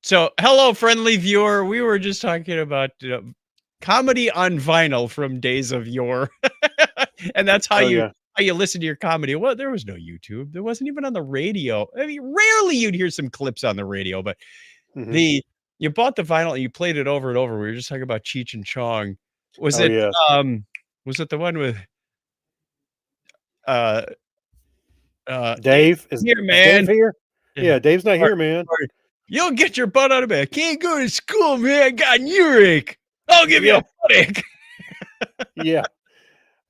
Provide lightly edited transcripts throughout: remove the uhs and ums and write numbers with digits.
So, hello, friendly viewer. We were just talking about comedy on vinyl from days of yore, and that's Oh yeah. how you listen to your comedy. Well, there was no YouTube. There wasn't even on the radio. I mean, rarely you'd hear some clips on the radio, but Hmm. the you bought the vinyl and you played it over and over. We were just talking about Cheech and Chong. Was Oh it yes. um was it the one with uh Dave's Dave is here, is Dave man? here? Yeah. Yeah, Dave's not Or, here, man. or, you'll get your butt out of bed. Can't go to school, man. I got an earache. I'll give you Yeah, a headache. yeah,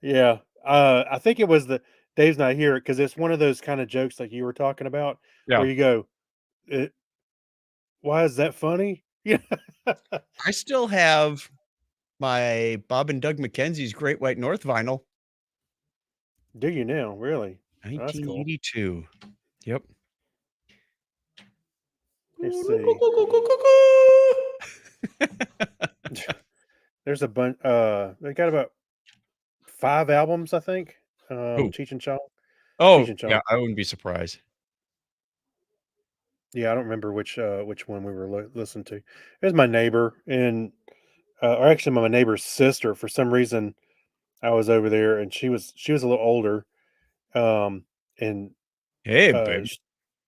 yeah. I think it was the Dave's not here because it's one of those kind of jokes like you were talking about Yeah. where you go, "Why is that funny?" Yeah. I still have my Bob and Doug McKenzie's Great White North vinyl, Do you now? Really? That's cool. 1982. Yep. Let's see. There's a bunch. They got about 5 albums, I think. Who? Cheech and Chong. Cheech Oh, and Chong. yeah, I wouldn't be surprised. Yeah, I don't remember which one we were listening to. It was my neighbor, and or actually my neighbor's sister. For some reason, I was over there, and she was a little older, um, and Hey, uh, baby. sh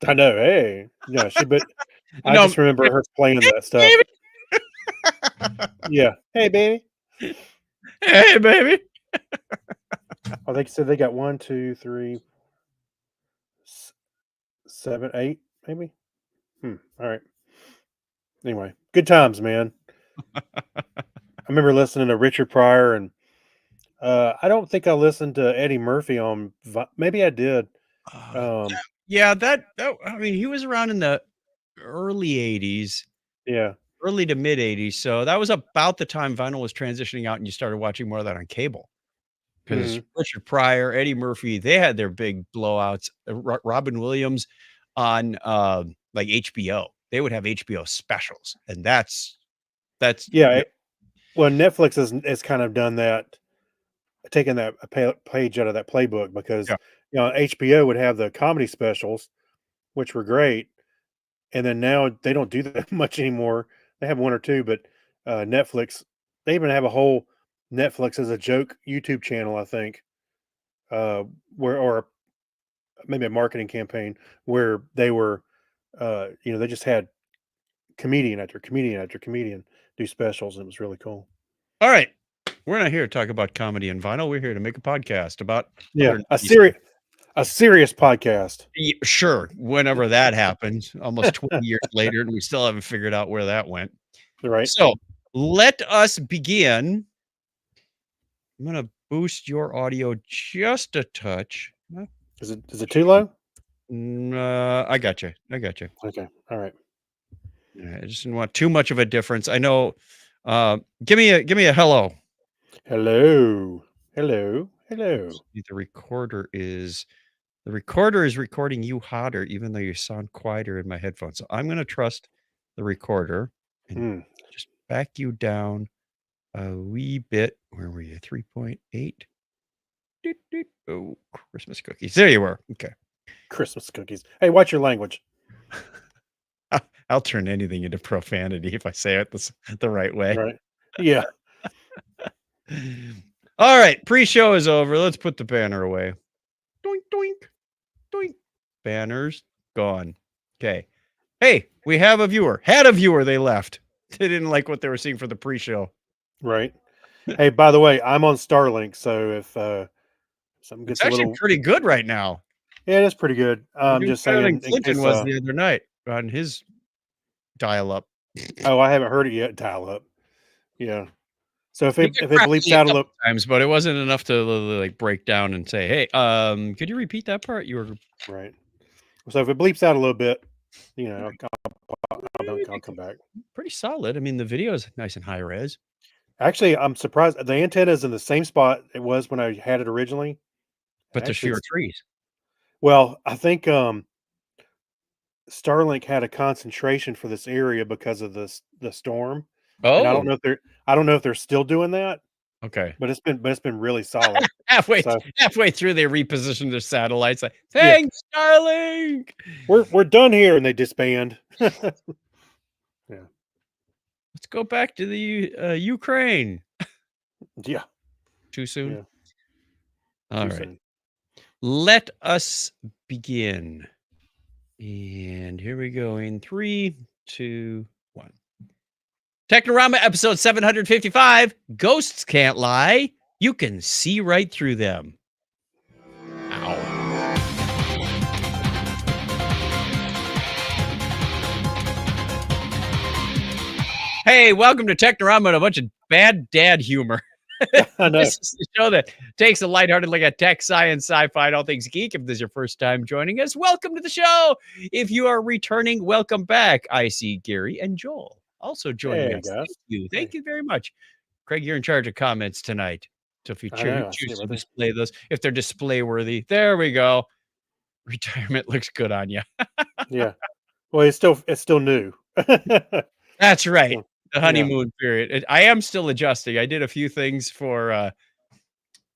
I know, hey, yeah, but I No, just remember her playing hey, that stuff. baby. Yeah, hey, baby. Hey, baby. I think so. They got one, two, three, 7, 8, maybe. All right. Anyway, good times, man. I remember listening to Richard Pryor, and I don't think I listened to Eddie Murphy on. Maybe I did. Uh, Um, yeah, that I mean, he was around in the early 80s, yeah. early to mid 80s. So that was about the time vinyl was transitioning out and you started watching more of that on cable. Because Hmm. Richard Pryor, Eddie Murphy, they had their big blowouts. Robin Williams on like HBO. They would have HBO specials, and that's Yeah. you Well, Netflix has kind of done that, taken that page out of that playbook because yeah. HBO would have the comedy specials, which were great, and then now they don't do that much anymore. They have one or two, but Netflix, they even have a whole Netflix as a joke YouTube channel, I think, uh, where or maybe a marketing campaign where they were, they just had comedian after comedian after comedian do specials, and it was really cool. All right. We're not here to talk about comedy and vinyl. We're here to make a podcast about Yeah, other nice a serious podcast. Sure, whenever that happens, almost 20 years later, and we still haven't figured out where that went. Right? So, let us begin. I'm gonna boost your audio just a touch. Is it too low? I got you. I got you. Okay. All right. I just didn't want too much of a difference. I know. Give me a hello. Hello. Hello. Hello. See, the recorder is recording you hotter, even though you sound quieter in my headphones. So I'm gonna trust the recorder and Hmm. just back you down a wee bit. Where were you? 3.8. Doot, doot. Oh, Christmas cookies. There you were. Okay. Christmas cookies. Hey, watch your language. I'll turn anything into profanity if I say it the right way. Right. Yeah. All right, pre-show is over. Let's put the banner away. Doink, doink, doink. Banners gone. Okay. Hey, we have a viewer. Had a viewer. They left. They didn't like what they were seeing for the pre-show. Right. Hey, by the way, I'm on Starlink, so if something It's gets a actually little, pretty good right now. yeah, that's pretty good. We're I'm doing just better than saying in Clinton case. was the other night on his dial-up. Oh, I haven't heard it yet. Dial up. Yeah. So if He it got if it bleeps crackly a out a couple little, times, but it wasn't enough to like break down and say, "Hey, could you repeat that part?" You were right. So if it bleeps out a little bit, I'll come back. pretty solid. I mean, the video is nice and high res, Actually, I'm surprised the antenna is in the same spot it was when I had it originally. but there's Actually, fewer it's trees. well, I think Starlink had a concentration for this area because of the storm, and Oh, I don't know if they're still doing that, okay. but it's been really solid. Halfway So halfway through, they repositioned their satellites. Like, yeah, thanks, Starlink. we're done here, and they disband. Yeah. Let's go back to the Ukraine. Yeah. Too soon? Yeah. All Too right. soon. Let us begin. And here we go in 3, 2, 1. Technorama episode 755. Ghosts can't lie. You can see right through them. Ow. Hey, welcome to Technorama and a bunch of bad dad humor. I know. This is the show that takes a lighthearted look at tech, science, sci-fi, and all things geek. If this is your first time joining us, welcome to the show. If you are returning, welcome back. I see Gary and Joel also joining Hey, us. Thank guys. you. Thank Hey. you very much. Craig, you're in charge of comments tonight. So if you I know. I see choose it to right there. display those, if they're display worthy, there we go. Retirement looks good on you. Yeah. Well, it's still new. That's right. So, The yeah. honeymoon period. I am still adjusting. I did a few things for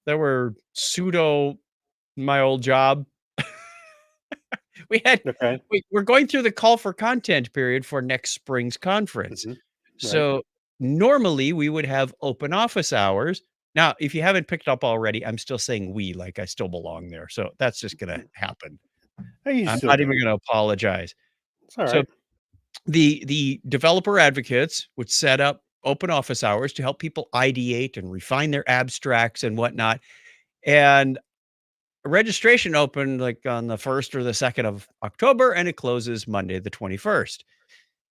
that were pseudo my old job. We had Okay. we're going through the call for content period for next spring's conference. Hmm. Right. So normally we would have open office hours. Now, if you haven't picked up already, I'm still saying we, like I still belong there. So that's just gonna happen. Hey, you I'm still not do. even gonna apologize. It's all So right. the developer advocates would set up open office hours to help people ideate and refine their abstracts and whatnot. And registration opened like on the 1st or the 2nd of October, and it closes Monday, the 21st.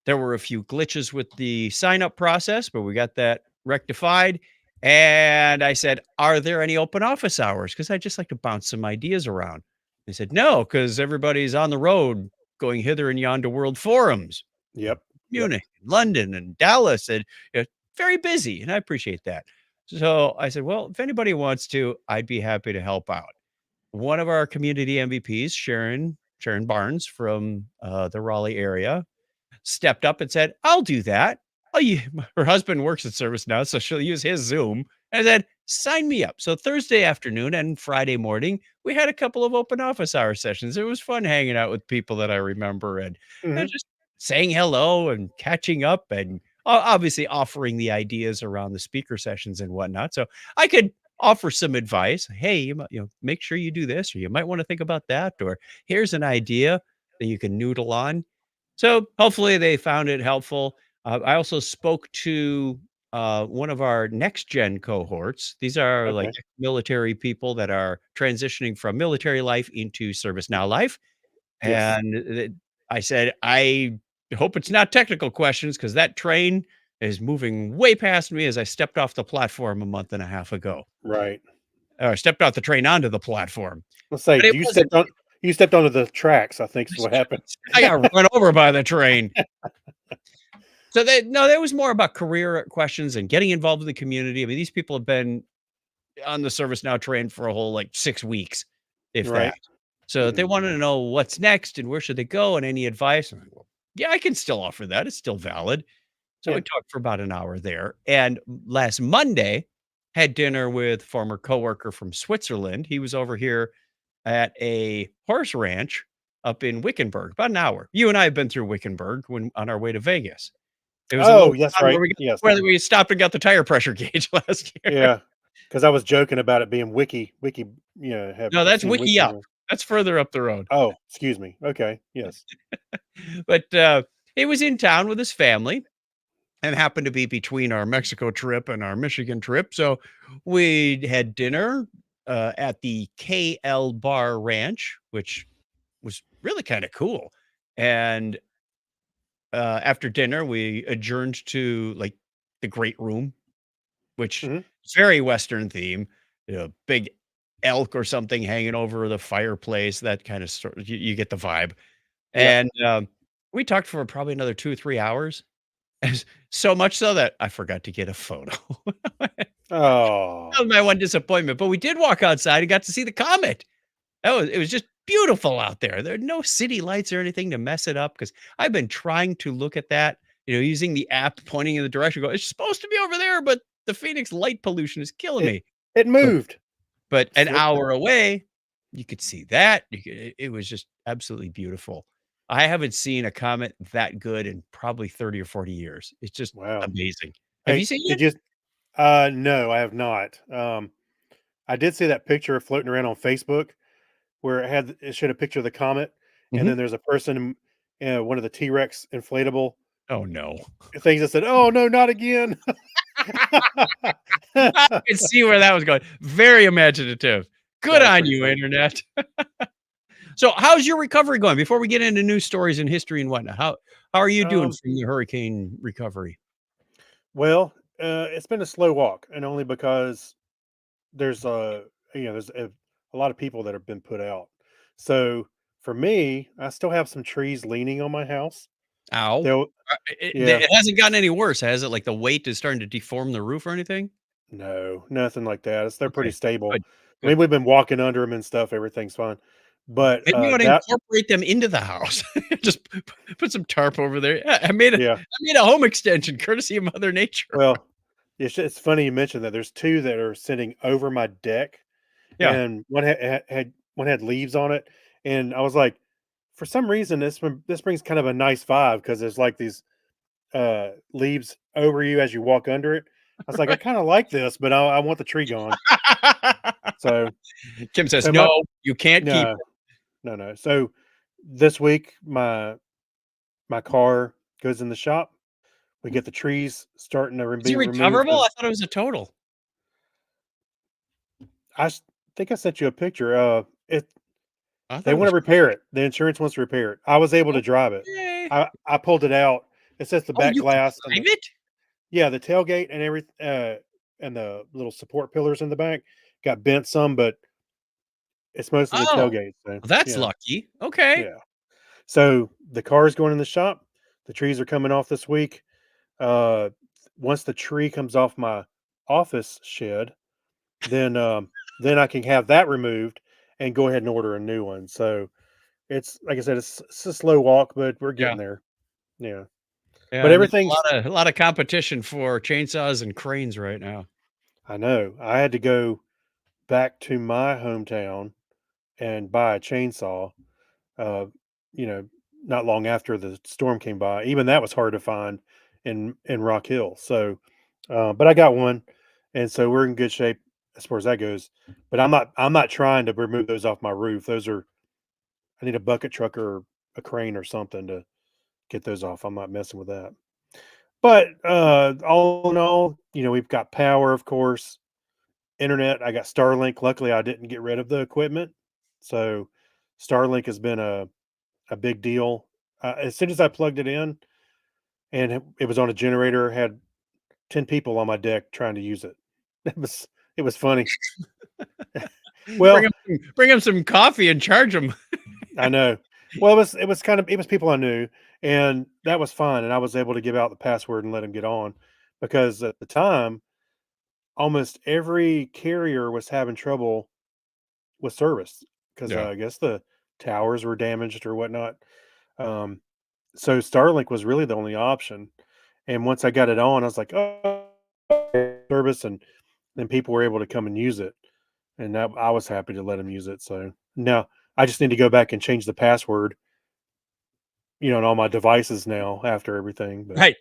There were a few glitches with the sign up process, but we got that rectified. And I said, are there any open office hours? Because I just like to bounce some ideas around. They said, no, because everybody's on the road going hither and yon to world forums, Yep. Yep. Munich, London, and Dallas, and very busy. And I appreciate that. So I said, well, if anybody wants to, I'd be happy to help out. One of our community MVPs, Sharon Barnes from the Raleigh area, stepped up and said, "I'll do that." Oh, yeah. Her husband works at ServiceNow, so she'll use his Zoom. And I said, "Sign me up." So Thursday afternoon and Friday morning, we had a couple of open office hour sessions. It was fun hanging out with people that I remember and Hmm. just saying hello and catching up and obviously offering the ideas around the speaker sessions and whatnot. So I could offer some advice. Hey, make sure you do this, or you might want to think about that, or here's an idea that you can noodle on. So hopefully they found it helpful. I also spoke to one of our next gen cohorts. These are like Okay. military people that are transitioning from military life into service now life. Yes. And I said, I hope it's not technical questions because that train is moving way past me as I stepped off the platform a month and a half ago. Right. Or stepped off the train onto the platform. Let's say But it wasn't. you stepped onto the tracks, I think is what happened. I got run over by the train. So that was more about career questions and getting involved in the community. I mean, these people have been on the ServiceNow train for a whole like 6 weeks, if that. Right. So they Mhm. wanted to know what's next and where should they go and any advice. I'm like, well, yeah, I can still offer that. It's still valid. So Yeah. we talked for about an hour there. And last Monday, had dinner with former coworker from Switzerland. He was over here at a horse ranch up in Wickenburg, about an hour. You and I have been through Wickenburg when on our way to Vegas. It was a Oh, little yes, town right. Yes. where we stopped and got the tire pressure gauge last year. Yeah. Because I was joking about it being wiki, have No, that's seen Wiki wiki. Up. That's further up the road. Oh, excuse me. Okay. Yes. But, he was in town with his family and happened to be between our Mexico trip and our Michigan trip, so we had dinner, at the KL Bar Ranch, which was really kinda cool, and, after dinner, we adjourned to, like, the great room, which Mhm. is very Western theme, big elk or something hanging over the fireplace, that kind of you get the vibe. Yep. And, we talked for probably another 2 or 3 hours, so much so that I forgot to get a photo. That Oh, was my one disappointment, but we did walk outside and got to see the comet. It was just beautiful out there. There are no city lights or anything to mess it up because 'cause I've been trying to look at that, using the app pointing in the direction, go, "It's supposed to be over there, but the Phoenix light pollution is killing it me." it But moved. an Flipped it. hour away, you could see that. It was just absolutely beautiful. I haven't seen a comet that good in probably 30 or 40 years. It's just Wow. amazing. Have you Hey, seen did it? you no, I have not. I did see that picture floating around on Facebook where it showed a picture of the comet, and Mhm. then there's a person in one of the T-Rex inflatable Oh, no. things that said, "Oh, no, not again." I can see where that was going. Very imaginative. Good That was on pretty you, funny. internet. So, how's your recovery going? Before we get into news stories and history and whatnot, how are you doing Um, from the hurricane recovery? well, it's been a slow walk, and only because there's there's a lot of people that have been put out. So for me, I still have some trees leaning on my house. Ow. They'll yeah, It hasn't gotten any worse, has it? Like, the weight is starting to deform the roof or anything? no, nothing like that. They're pretty Okay, stable. good, I mean, good. we've been walking under them and stuff. Everything's fine. But Maybe you ought to that incorporate them into the house. Just put some tarp over there. Yeah, yeah. I made a home extension courtesy of Mother Nature. Well, it's funny you mentioned that. There's two that are sitting over my deck, Yeah. and one had leaves on it, and I was like, for some reason, this brings kind of a nice vibe because there's like these leaves over you as you walk under it. I was like, I Right. kind of like this, but I want the tree gone. So, Kim says, so my "No, you can't keep no, it." no, no. So this week, my car goes in the shop. We get the trees starting to Is it be removed recoverable? I because thought it was a total. think I sent you a picture. I thought They it want was to repair it. The insurance wants to repair it. I was able to drive it. okay. I pulled it out. It says the Oh, back you can glass and drive it? the tailgate and and the little support pillars in the back got bent some, but it's mostly the Oh, tailgate. So well, that's yeah, lucky. Okay. yeah. So the car is going in the shop. The trees are coming off this week. Uh, Once the tree comes off my office shed, then then I can have that removed and go ahead and order a new one. So it's like I said, it's a slow walk, but we're Yeah. getting there. Yeah, but Yeah, and there's everything's. a lot of competition for chainsaws and cranes right now. I know I had to go back to my hometown and buy a chainsaw. Uh, you know, not long after the storm came by. Even that was hard to find in Rock Hill. So, but I got one, and so we're in good shape as far as that goes. But I'm not trying to remove those off my roof. Those are I need a bucket truck or a crane or something to get those off. I'm not messing with that. But all in all, we've got power, of course, internet. I got Starlink. Luckily, I didn't get rid of the equipment, so Starlink has been a big deal. As soon as I plugged it in and it was on a generator, had 10 people on my deck trying to use it. It was funny. Well, Bring 'em some coffee and charge them. I know. Well, it was people I knew, and that was fine. And I was able to give out the password and let them get on because at the time, almost every carrier was having trouble with service because Yeah. I guess the towers were damaged or whatnot. Um, so Starlink was really the only option. And once I got it on, I was like, "Oh, service," and then people were able to come and use it, and that I was happy to let them use it. So now I just need to go back and change the password, on all my devices now after everything. But Right.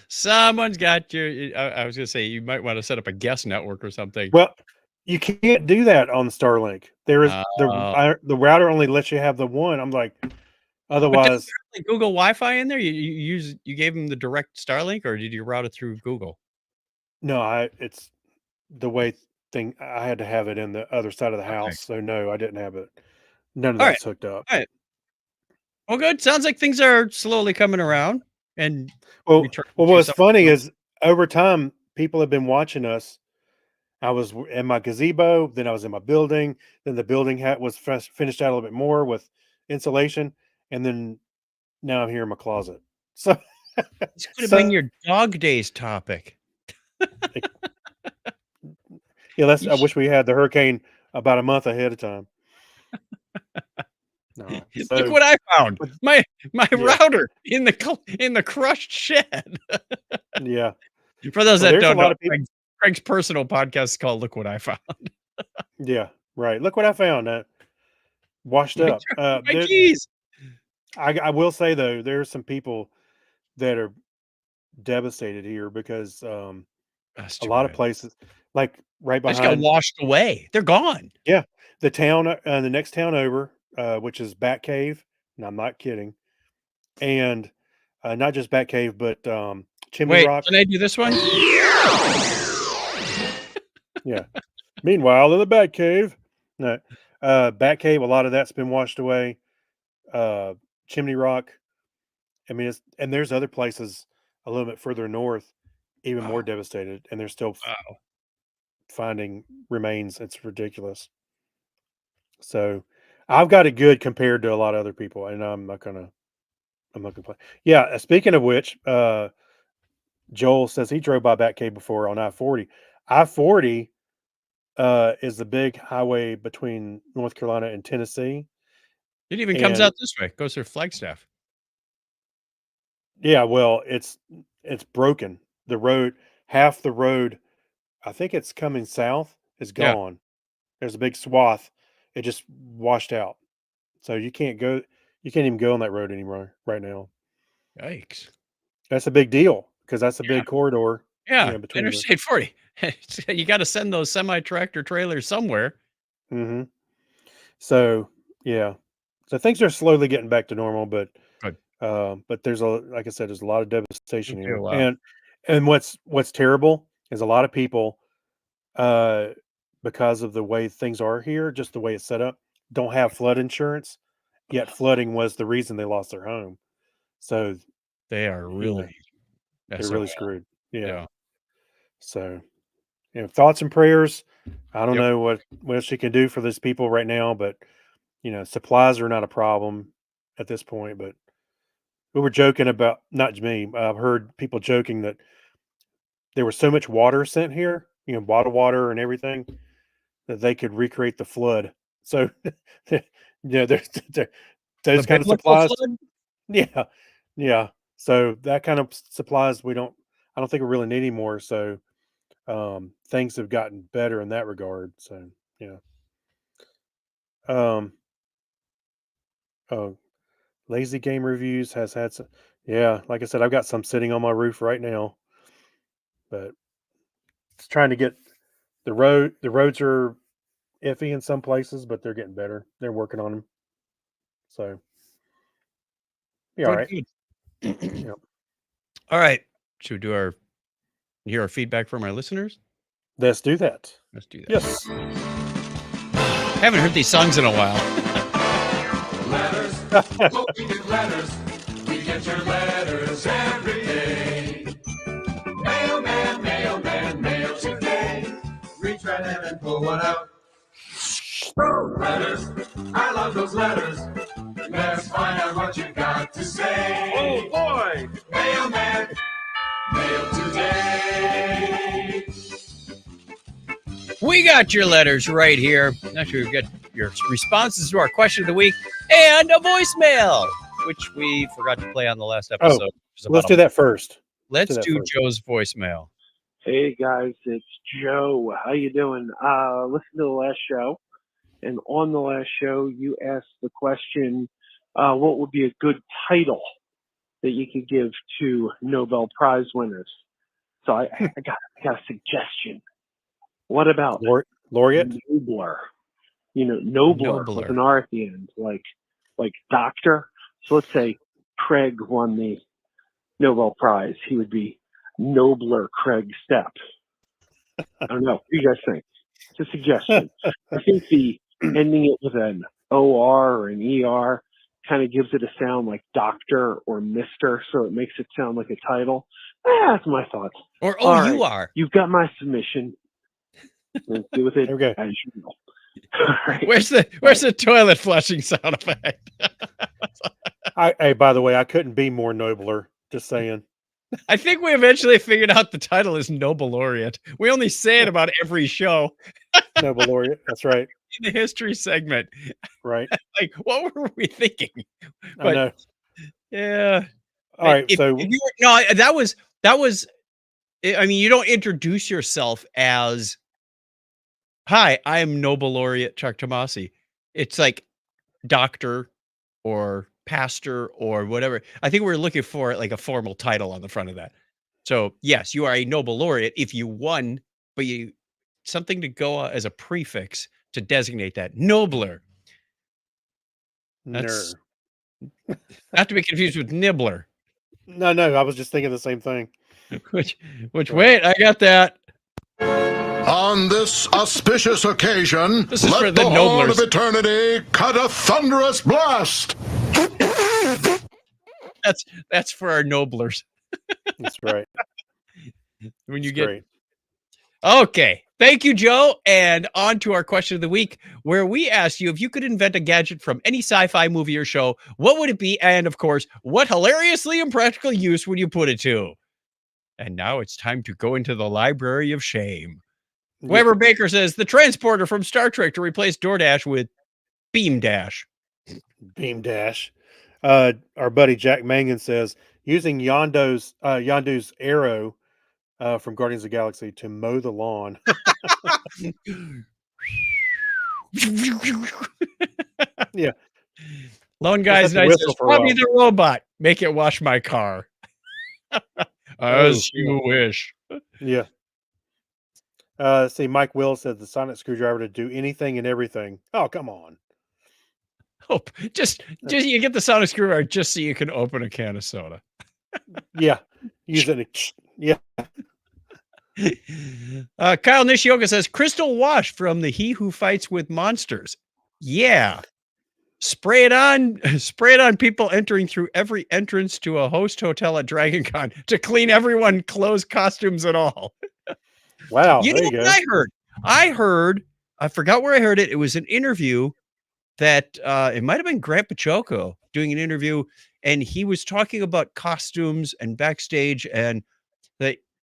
Someone's got your I was gonna say, you might wanna set up a guest network or something. well, you can't do that on Starlink. There is Uh, the router only lets you have the one. I'm like, but doesn't otherwise, there, like, Google Wi-Fi in there? You gave them the direct Starlink, or did you route it through Google? no, it's the way thing. I had to have it in the other side of the Okay. house. So no, I didn't have it. None of Alright, that's hooked up. alright. Well, good. Sounds like things are slowly coming around and Well, returning to what's some funny is over time, people have been watching us. I was in my gazebo, then I was in my building, then the building was finished out a little bit more with insulation, and then now I'm here in my closet. So, This could have been so your dog days topic. like, yeah, that's. You I sh wish we had the hurricane about a month ahead of time. No, Look so what I found. but My yeah, router in the crushed shed. yeah. For those Well, that there's a don't know, lot of people. Craig's personal podcast is called "Look What I Found." Yeah, right. Look what I found. Washed My up. my keys. I will say though, there are some people that are devastated here because That's a too lot of bad. places, like right They just got behind, washed away. They're gone. yeah, the town, the next town over, which is Bat Cave, and I'm not kidding, and not just Bat Cave, but Chimney Wait, Rock. can I do this one? Yeah. Meanwhile, in the Bat Cave, no, Bat Cave, a lot of that's been washed away. Uh, Chimney Rock. I mean, and there's other places a little bit further north, even more Wow. devastated, and they're still Wow. finding remains. It's ridiculous. So, I've got it good compared to a lot of other people, and I'm not gonna play. Yeah. Speaking of which, Joel says he drove by Batcave before on I-40. I-40 is the big highway between North Carolina and Tennessee, It even comes and out this way. Goes through Flagstaff. yeah, well, it's broken. The road, half the road, I think it's coming south, is Yeah. gone. There's a big swath. It just washed out. So you can't even go on that road anymore right now. Yikes. That's a big deal because that's a Yeah. big corridor, Yeah. between the. Interstate 40. You got to send those semi tractor trailers somewhere. Mhm. So, yeah. So things are slowly getting back to normal, Good. but there's like I said, there's a lot of Me devastation too. here, Wow. and what's terrible is a lot of people, uh, because of the way things are here, just the way it's set up, don't have flood insurance. Yet flooding was the reason they lost their home. So They are you know really they're SOL. really screwed. Yeah. Yeah. So thoughts and prayers. I don't Yep. know what she can do for these people right now, but supplies are not a problem at this point. But we were joking about, not me. I've heard people joking that there was so much water sent here, bottled water and everything, that they could recreate the flood. So, there's The those kind of biblical supplies. flood? Yeah, yeah. So that kind of supplies I don't think we really need anymore. So things have gotten better in that regard. So yeah. Um, oh, Lazy Game Reviews has had some. Yeah, like I said, I've got some sitting on my roof right now, but it's trying to get the roads are iffy in some places, but they're getting better. They're working on them. So, be all Good, right. good. Yep. All right. Should we do hear our feedback from our listeners? Let's do that. Let's do that. Yes. Haven't heard these songs in a while. Letters, oh, we get letters. We get your letters every day. Mailman, mailman, mail today. Reach right in and pull one out. Oh, letters, I love those letters. Let's find out what you got to say. Oh boy. Mailman, mail today. We got your letters right here. Actually, we got your responses to our question of the week and a voicemail, which we forgot to play on the last episode. Let's do that first. Let's do that do first. Joe's voicemail. Hey guys, it's Joe. How you doing? Listen to the last show, and on the last show, you asked the question, what would be a good title that you could give to Nobel Prize winners? So I got a suggestion. What about Laureate? Nobler? Nobler with an R at the end, like doctor. So let's say Craig won the Nobel Prize. He would be Nobler Craig Stepp. I don't know. What do you guys think? It's a suggestion. I think the ending it with an OR or an ER kind of gives it a sound like doctor or mister, so it makes it sound like a title. That's my thoughts. Or All you right. are. You've got my submission. Let's do with it Okay. as usual. All right. Where's the toilet flushing sound effect? Hey, by the way, I couldn't be more nobler. Just saying. I think we eventually figured out the title is Nobel Laureate. We only say it about every show Nobel Laureate. That's right. in the history segment. Right. Like, what were we thinking? I know. Yeah. All right. If you were, no, that was. I mean, you don't introduce yourself as, "Hi, I am Nobel Laureate Chuck Tomasi." It's like doctor or pastor or whatever. I think we're looking for like a formal title on the front of that. So yes, you are a Nobel laureate if you won, but you something to go as a prefix to designate that nobler. That's not to be confused with nibbler. No, I was just thinking the same thing. Which wait, I got that. On this auspicious occasion, This is let for the horn Noblers. of eternity cut a thunderous blast. That's for our noblers. That's right. When you It's get great. Okay. Thank you, Joe. And on to our question of the week, where we asked you if you could invent a gadget from any sci-fi movie or show, what would it be? And of course, what hilariously impractical use would you put it to? And now it's time to go into the library of shame. Yeah. Weber Baker says the transporter from Star Trek to replace DoorDash with Beam Dash. Beam Dash. Our buddy Jack Mangan says using Yondu's arrow from Guardians of the Galaxy to mow the lawn. Yeah. Lone Guy's have to nice. whistle Says, for a Probably while. the robot. Make it wash my car. As you wish. Yeah. See, Mike Will said the sonic screwdriver to do anything and everything. Oh, come on. Hope just you get the sonic screwdriver just so you can open a can of soda. Yeah. Use it. Yeah. Kyle Nishioka says Crystal Wash from the He Who Fights with Monsters. Yeah. Spray it on people entering through every entrance to a host hotel at Dragon Con to clean everyone, clothes, costumes, and all. Wow. You there know you what go. I heard, I forgot where I heard it. It was an interview that it might have been Grant Pachoco doing an interview, and he was talking about costumes and backstage, and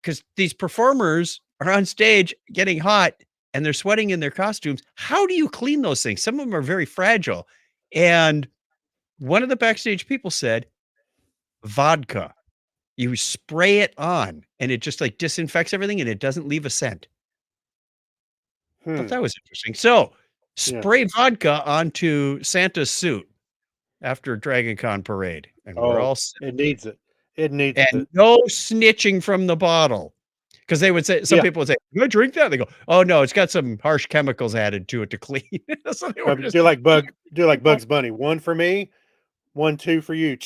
because these performers are on stage getting hot and they're sweating in their costumes. How do you clean those things? Some of them are very fragile. And one of the backstage people said, vodka. You spray it on and it just like disinfects everything and it doesn't leave a scent. I thought that was interesting. So spray vodka onto Santa's suit after Dragon Con parade. And we're all set. It needs it. It needs And it. no snitching from the bottle. Because they would say, some people would say, "You drink that?" They go, "Oh no, it's got some harsh chemicals added to it to clean." So they were just, do like Bugs Bunny. One for me, 1, 2 for you.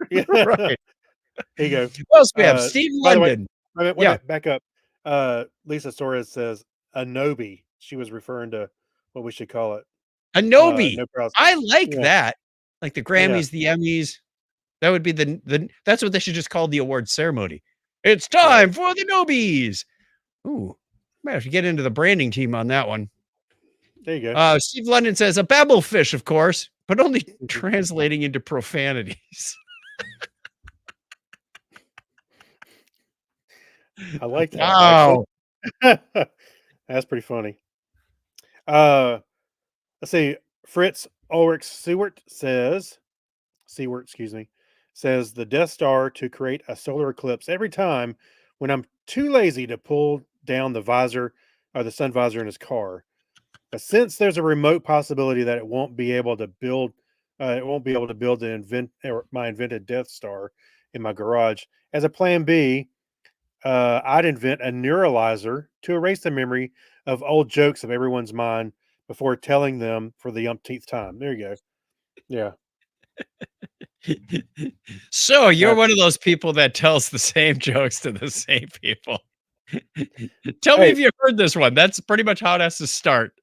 Yeah. right. Here you go. What else we have? Steve by the way, London. wait a minute, Yeah. back up. Lisa Suarez says Anobi. She was referring to what we should call it. Anobi. No problem. I like that. Like the Grammys, the Emmys. That would be that's what they should just call the award ceremony. It's time for the Nobies. Ooh, might have to get into the branding team on that one. There you go. Steve London says a babblefish, of course, but only translating into profanities. I like that. Wow. That's pretty funny. Let's see. Fritz Ulrich Seward says the Death Star to create a solar eclipse every time when I'm too lazy to pull down the visor or the sun visor in his car. But since there's a remote possibility that it won't be able to build my invented Death Star in my garage, as a plan B, I'd invent a neuralizer to erase the memory of old jokes of everyone's mind before telling them for the umpteenth time. There you go. Yeah. So you're one of those people that tells the same jokes to the same people. Tell me if you heard this one. That's pretty much how it has to start.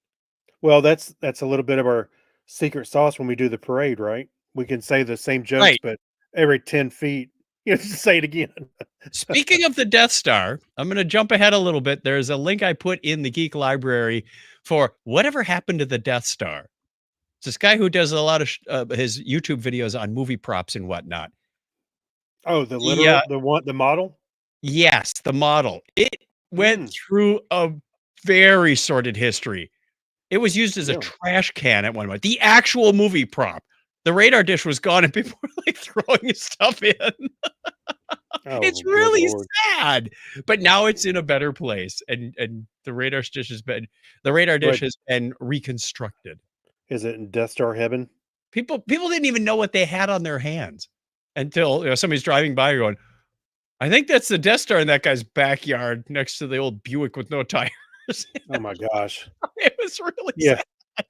Well, that's a little bit of our secret sauce when we do the parade, right? We can say the same jokes, but every 10 feet, you say it again. Speaking of the Death Star, I'm going to jump ahead a little bit. There's a link I put in the Geek Library for whatever happened to the Death Star. It's this guy who does a lot of his YouTube videos on movie props and whatnot. Oh, the literal, the model? Yes, the model. It went through a very sordid history. It was used as a trash can at one point. The actual movie prop. The radar dish was gone and people were like throwing his stuff in. It's really sad. But now it's in a better place. And the radar dish has been reconstructed. Is it in Death Star heaven? People didn't even know what they had on their hands until somebody's driving by going, I think that's the Death Star in that guy's backyard next to the old Buick with no tires. Oh my gosh. It was really Yeah. sad.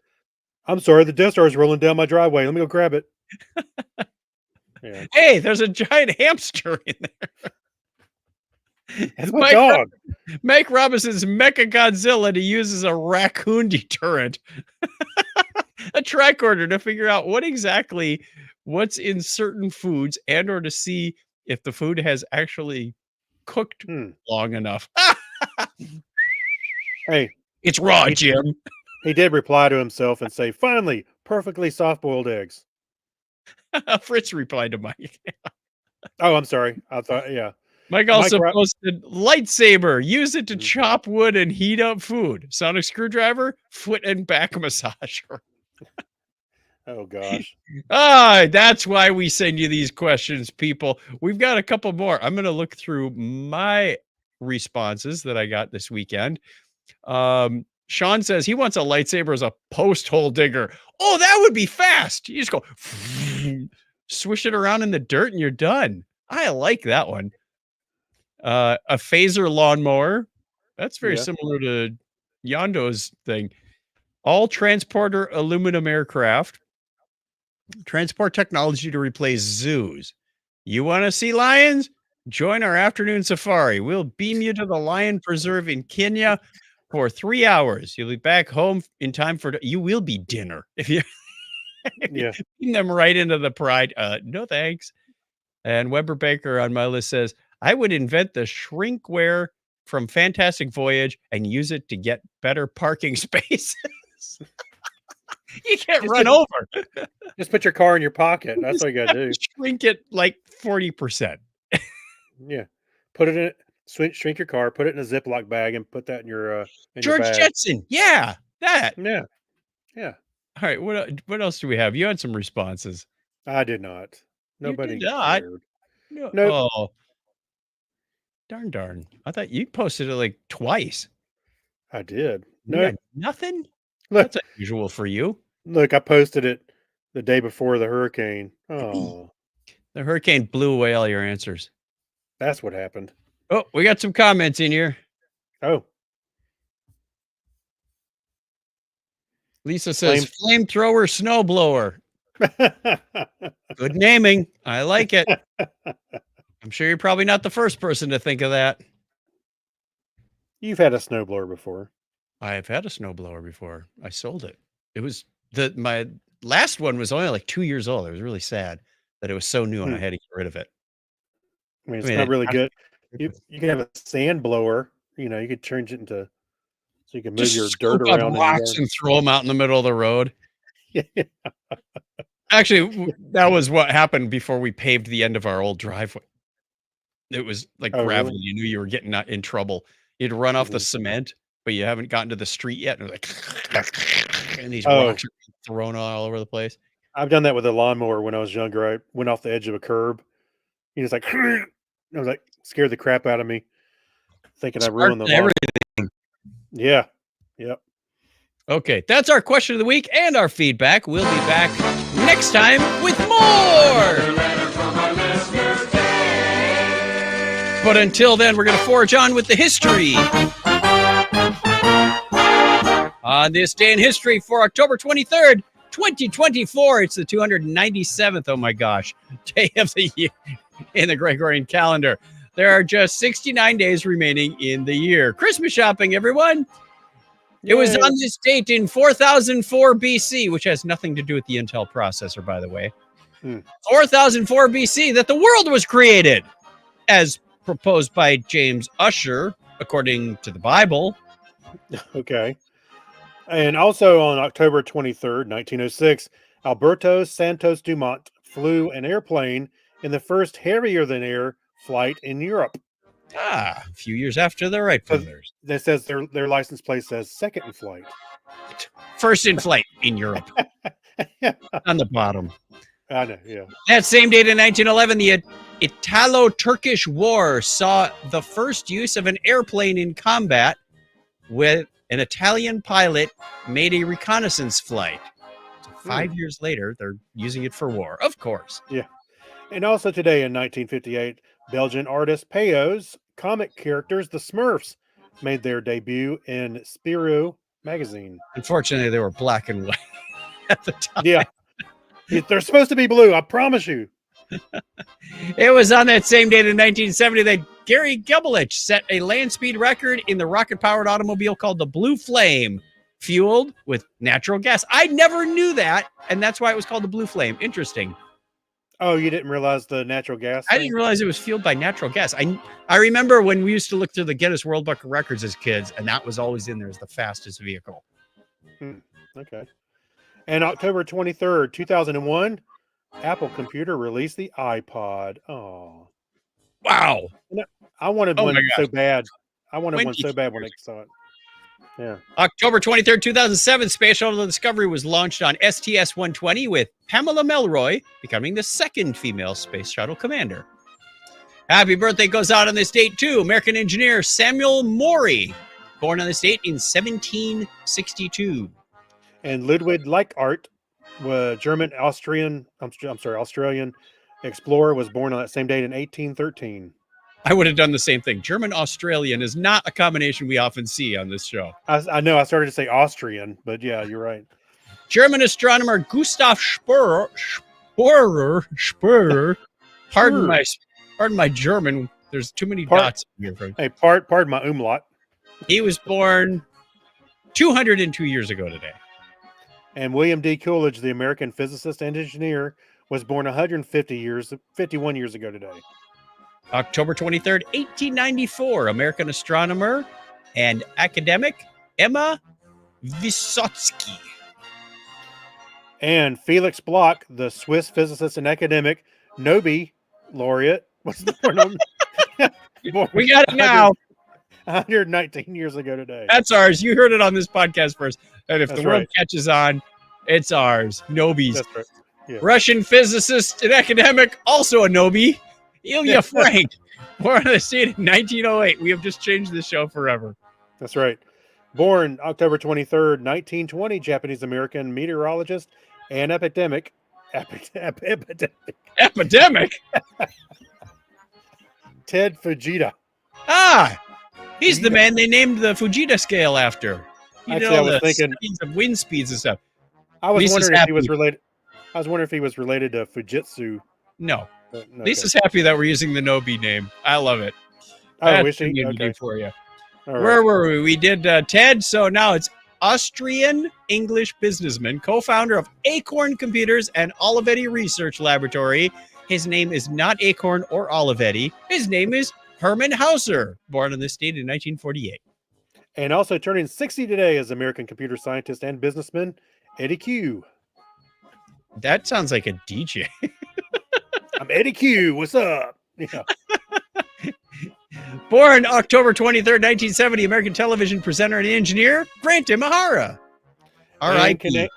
I'm sorry, the Death Star is rolling down my driveway. Let me go grab it. Yeah. Hey, there's a giant hamster in there. That's my dog. Mike Robinson's Mecha Godzilla to use as a raccoon deterrent. A tricorder to figure out what's in certain foods and or to see if the food has actually cooked long enough. Hey, it's raw, Jim. He did reply to himself and say, finally, perfectly soft-boiled eggs. Fritz replied to Mike. Oh, I'm sorry. I thought, yeah. Mike also posted lightsaber, use it to chop wood and heat up food. Sonic screwdriver, foot and back massager. Oh gosh. That's why we send you these questions, people. We've got a couple more. I'm going to look through my responses that I got this weekend. Sean says he wants a lightsaber as a post hole digger. Oh, that would be fast. You just go swish it around in the dirt and you're done. I like that one. A phaser lawnmower. That's very similar to Yondo's thing. All transporter aluminum aircraft. Transport technology to replace zoos. You want to see lions? Join our afternoon safari. We'll beam you to the lion preserve in Kenya for 3 hours. You'll be back home in time for you will be dinner if you beam them right into the pride. No thanks. And Weber Baker on my list says, I would invent the shrinkware from Fantastic Voyage and use it to get better parking spaces. You can't run over. Just put your car in your pocket. That's what you got to do. Shrink it like 40%. Yeah. Put it in shrink your car, put it in a Ziploc bag and put that in your in George your bag. Jetson. Yeah. That. Yeah. Yeah. All right. What else do we have? You had some responses. I did not. Nobody did not. cared. No. Nope. Oh. Darn. I thought you posted it like twice. I did. You No. got nothing? Look, That's unusual for you. Look, I posted it the day before the hurricane. Oh. The hurricane blew away all your answers. That's what happened. Oh, we got some comments in here. Oh. Lisa says flamethrower snowblower. Good naming. I like it. I'm sure you're probably not the first person to think of that. You've had a snowblower before. I have had a snowblower before. I sold it. It was my last one was only like 2 years old. It was really sad that it was so new and I had to get rid of it. I mean, it's not really good. You can have a sand blower. You know, you could change it into so you can move your dirt around rocks and throw them out in the middle of the road. Actually, that was what happened before we paved the end of our old driveway. It was like gravel. Really? You knew you were getting in trouble. You'd run off the cement, but you haven't gotten to the street yet. And, and these rocks are thrown all over the place. I've done that with a lawnmower when I was younger. I went off the edge of a curb. He was like, I was like, scared the crap out of me, thinking I ruined the lawn. Everything. Yeah. Yep. Okay, that's our question of the week and our feedback. We'll be back next time with more. But until then, we're going to forge on with the history. On this day in history for October 23rd, 2024, it's the 297th, oh my gosh, day of the year in the Gregorian calendar. There are just 69 days remaining in the year. Christmas shopping, everyone. It was on this date in 4004 BC, which has nothing to do with the Intel processor, by the way. 4004 BC, that the world was created, as proposed by James Ussher, according to the Bible. Okay. And also on October 23rd, 1906, Alberto Santos Dumont flew an airplane in the first heavier-than-air flight in Europe. A few years after the Wright brothers. That says their license plate says second in flight. First in flight in Europe. On the bottom. I know, yeah. That same date in 1911, the Italo-Turkish War saw the first use of an airplane in combat with an Italian pilot made a reconnaissance flight to 5 years later, they're using it for war, of course. And also today in 1958, Belgian artist Peyo's comic characters, the Smurfs, made their debut in Spirou magazine. Unfortunately, they were black and white at the time. Yeah. They're supposed to be blue, I promise you. It was on that same date in 1970 that Gary Gebelich set a land speed record in the rocket-powered automobile called the Blue Flame, fueled with natural gas. I never knew that, and that's why it was called the Blue Flame. Interesting. Oh, you didn't realize the natural gas I thing? didn't realize it was fueled by natural gas. I remember when we used to look through the Guinness World Book of Records as kids, and that was always in there as the fastest vehicle. Okay. And October 23rd, 2001, Apple Computer released the iPod. Oh, Wow. I wanted Oh one my so gosh. bad. I wanted one 20 so bad when I saw it. Yeah. October 23rd, 2007, Space Shuttle Discovery was launched on STS-120 with Pamela Melroy becoming the second female space shuttle commander. Happy birthday goes out on this date, too. American engineer Samuel Morey, born on this date in 1762. And Ludwig Leichhardt, Australian explorer, was born on that same date in 1813. I would have done the same thing. German-Australian is not a combination we often see on this show. I know I started to say Austrian, but yeah, you're right. German astronomer Gustav Spörer. Pardon my German. There's too many dots here. Hey, pardon my umlaut. He was born 202 years ago today. And William D. Coolidge, the American physicist and engineer, was born 51 years ago today. October 23rd, 1894, American astronomer and academic Emma Vysotsky. And Felix Bloch, the Swiss physicist and academic, Nobel laureate, was born on We got it now. 119 years ago today. That's ours. You heard it on this podcast first. And if That's the world right. catches on, it's ours. Nobis. That's right. Yeah. Russian physicist and academic, also a Nobi, Ilya Frank, born on the date in 1908. We have just changed the show forever. That's right. Born October 23rd, 1920, Japanese-American meteorologist and epidemic. Epidemic? Ted Fujita. Ah, he's the man they named the Fujita scale after. You Actually, know, I was the thinking- studies of wind speeds and stuff. I was Lisa's wondering if he was happy. related. I was wondering if he was related to Fujitsu. No. But, okay. Lisa's happy that we're using the Nobi name. I love it. Oh, That's is she? community Okay. for you. All right. Where were we? We did Ted, so now it's Austrian English businessman, co-founder of Acorn Computers and Olivetti Research Laboratory. His name is not Acorn or Olivetti. His name is Hermann Hauser, born in this state in 1948. And also turning 60 today is American computer scientist and businessman Eddie Q. That sounds like a DJ. I'm Eddie Q. What's up? Yeah. Born October 23rd, 1970, American television presenter and engineer Grant Imahara. And R.I.P.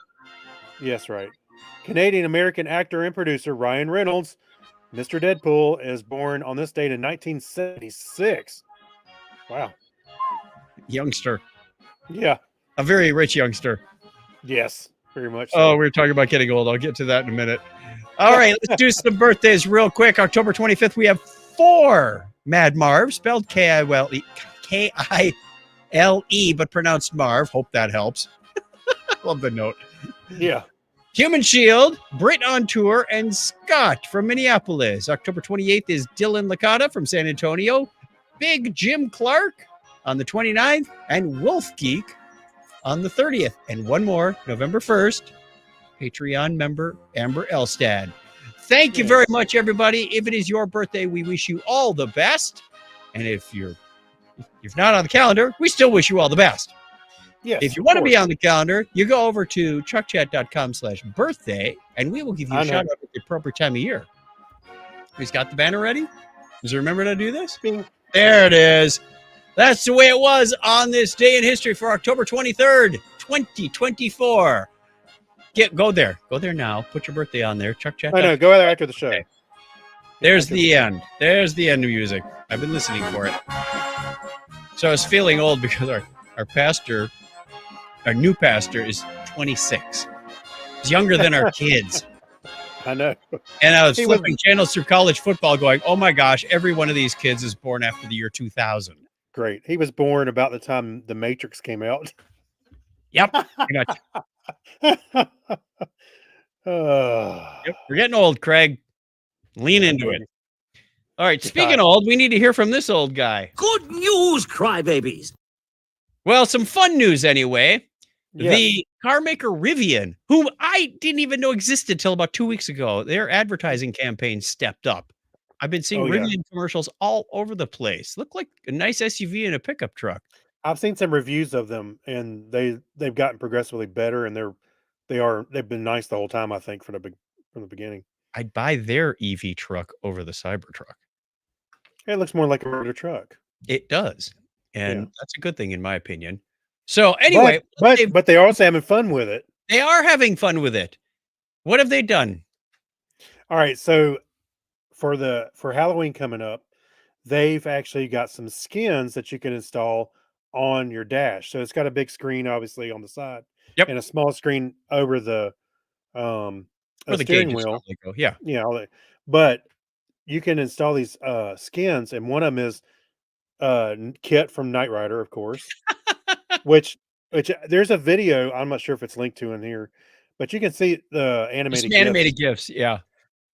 Yes, right. Canadian American actor and producer Ryan Reynolds, Mr. Deadpool, is born on this date in 1976. Wow. Youngster. Yeah. A very rich youngster. Yes. Very much. Oh, we were talking about getting old. I'll get to that in a minute. All right, let's do some birthdays real quick. October 25th, we have 4 Mad Marv, spelled K-I-L-E, but pronounced Marv. Hope that helps. Love the note. Yeah. Human Shield, Brit on Tour, and Scott from Minneapolis. October 28th is Dylan Licata from San Antonio, Big Jim Clark on the 29th, and Wolf Geek on the 30th. And one more, November 1st, Patreon member Amber Elstad. Thank you very much, everybody. If it is your birthday, we wish you all the best. And if you're not on the calendar, we still wish you all the best. Yes. If you of want to be course. on the calendar, you go over to chuckchat.com/birthday, and we will give you I a know. shout out at the appropriate time of year. Who's got the banner ready? Does you remember to do this? Bing. There it is. That's the way it was on this day in history for October 23rd, 2024. Go there. Go there now. Put your birthday on there. Chuckchat. I know. Go there after the show. Okay. There's the end. There's the end of music. I've been listening for it. So I was feeling old because our pastor, our new pastor, is 26. He's younger than our kids. I know. And I was He flipping channels through college football going, oh my gosh, every one of these kids is born after the year 2000. Great. He was born about the time The Matrix came out. Yep. Pretty much. Yep. We're getting old, Craig. Lean into it. All right. Speaking of old, we need to hear from this old guy. Good news, crybabies. Well, some fun news anyway. Yes. The car maker Rivian, whom I didn't even know existed till about 2 weeks ago, their advertising campaign stepped up. I've been seeing Rivian commercials all over the place. Look like a nice SUV and a pickup truck. I've seen some reviews of them, and they've gotten progressively better, and they've been nice the whole time. I think from the beginning. I'd buy their EV truck over the Cybertruck. It looks more like a regular truck. It does, and that's a good thing in my opinion. So anyway, but they're also having fun with it. They are having fun with it. What have they done? All right, so for Halloween coming up, they've actually got some skins that you can install on your dash. So it's got a big screen, obviously, on the side, and a small screen over the steering wheel. Yeah. But you can install these skins, and one of them is Kit from Knight Rider, of course. which there's a video. I'm not sure if it's linked to in here, but you can see the animated GIFs. Yeah.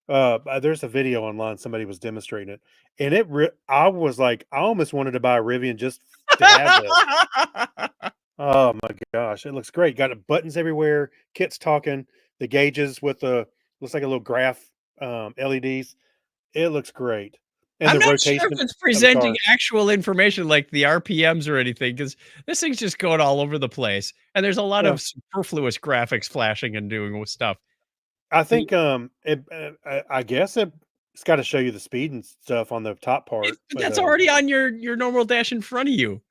There's a video online. Somebody was demonstrating it, and I was like, I almost wanted to buy a Rivian just to have it. Oh my gosh, it looks great. Got buttons everywhere. Kit's talking. The gauges with looks like a little graph LEDs. It looks great. And I'm the not rotation sure if it's presenting actual information like the RPMs or anything, because this thing's just going all over the place, and there's a lot of superfluous graphics flashing and doing stuff. I think I guess it's got to show you the speed and stuff on the top part. That's already on your normal dash in front of you.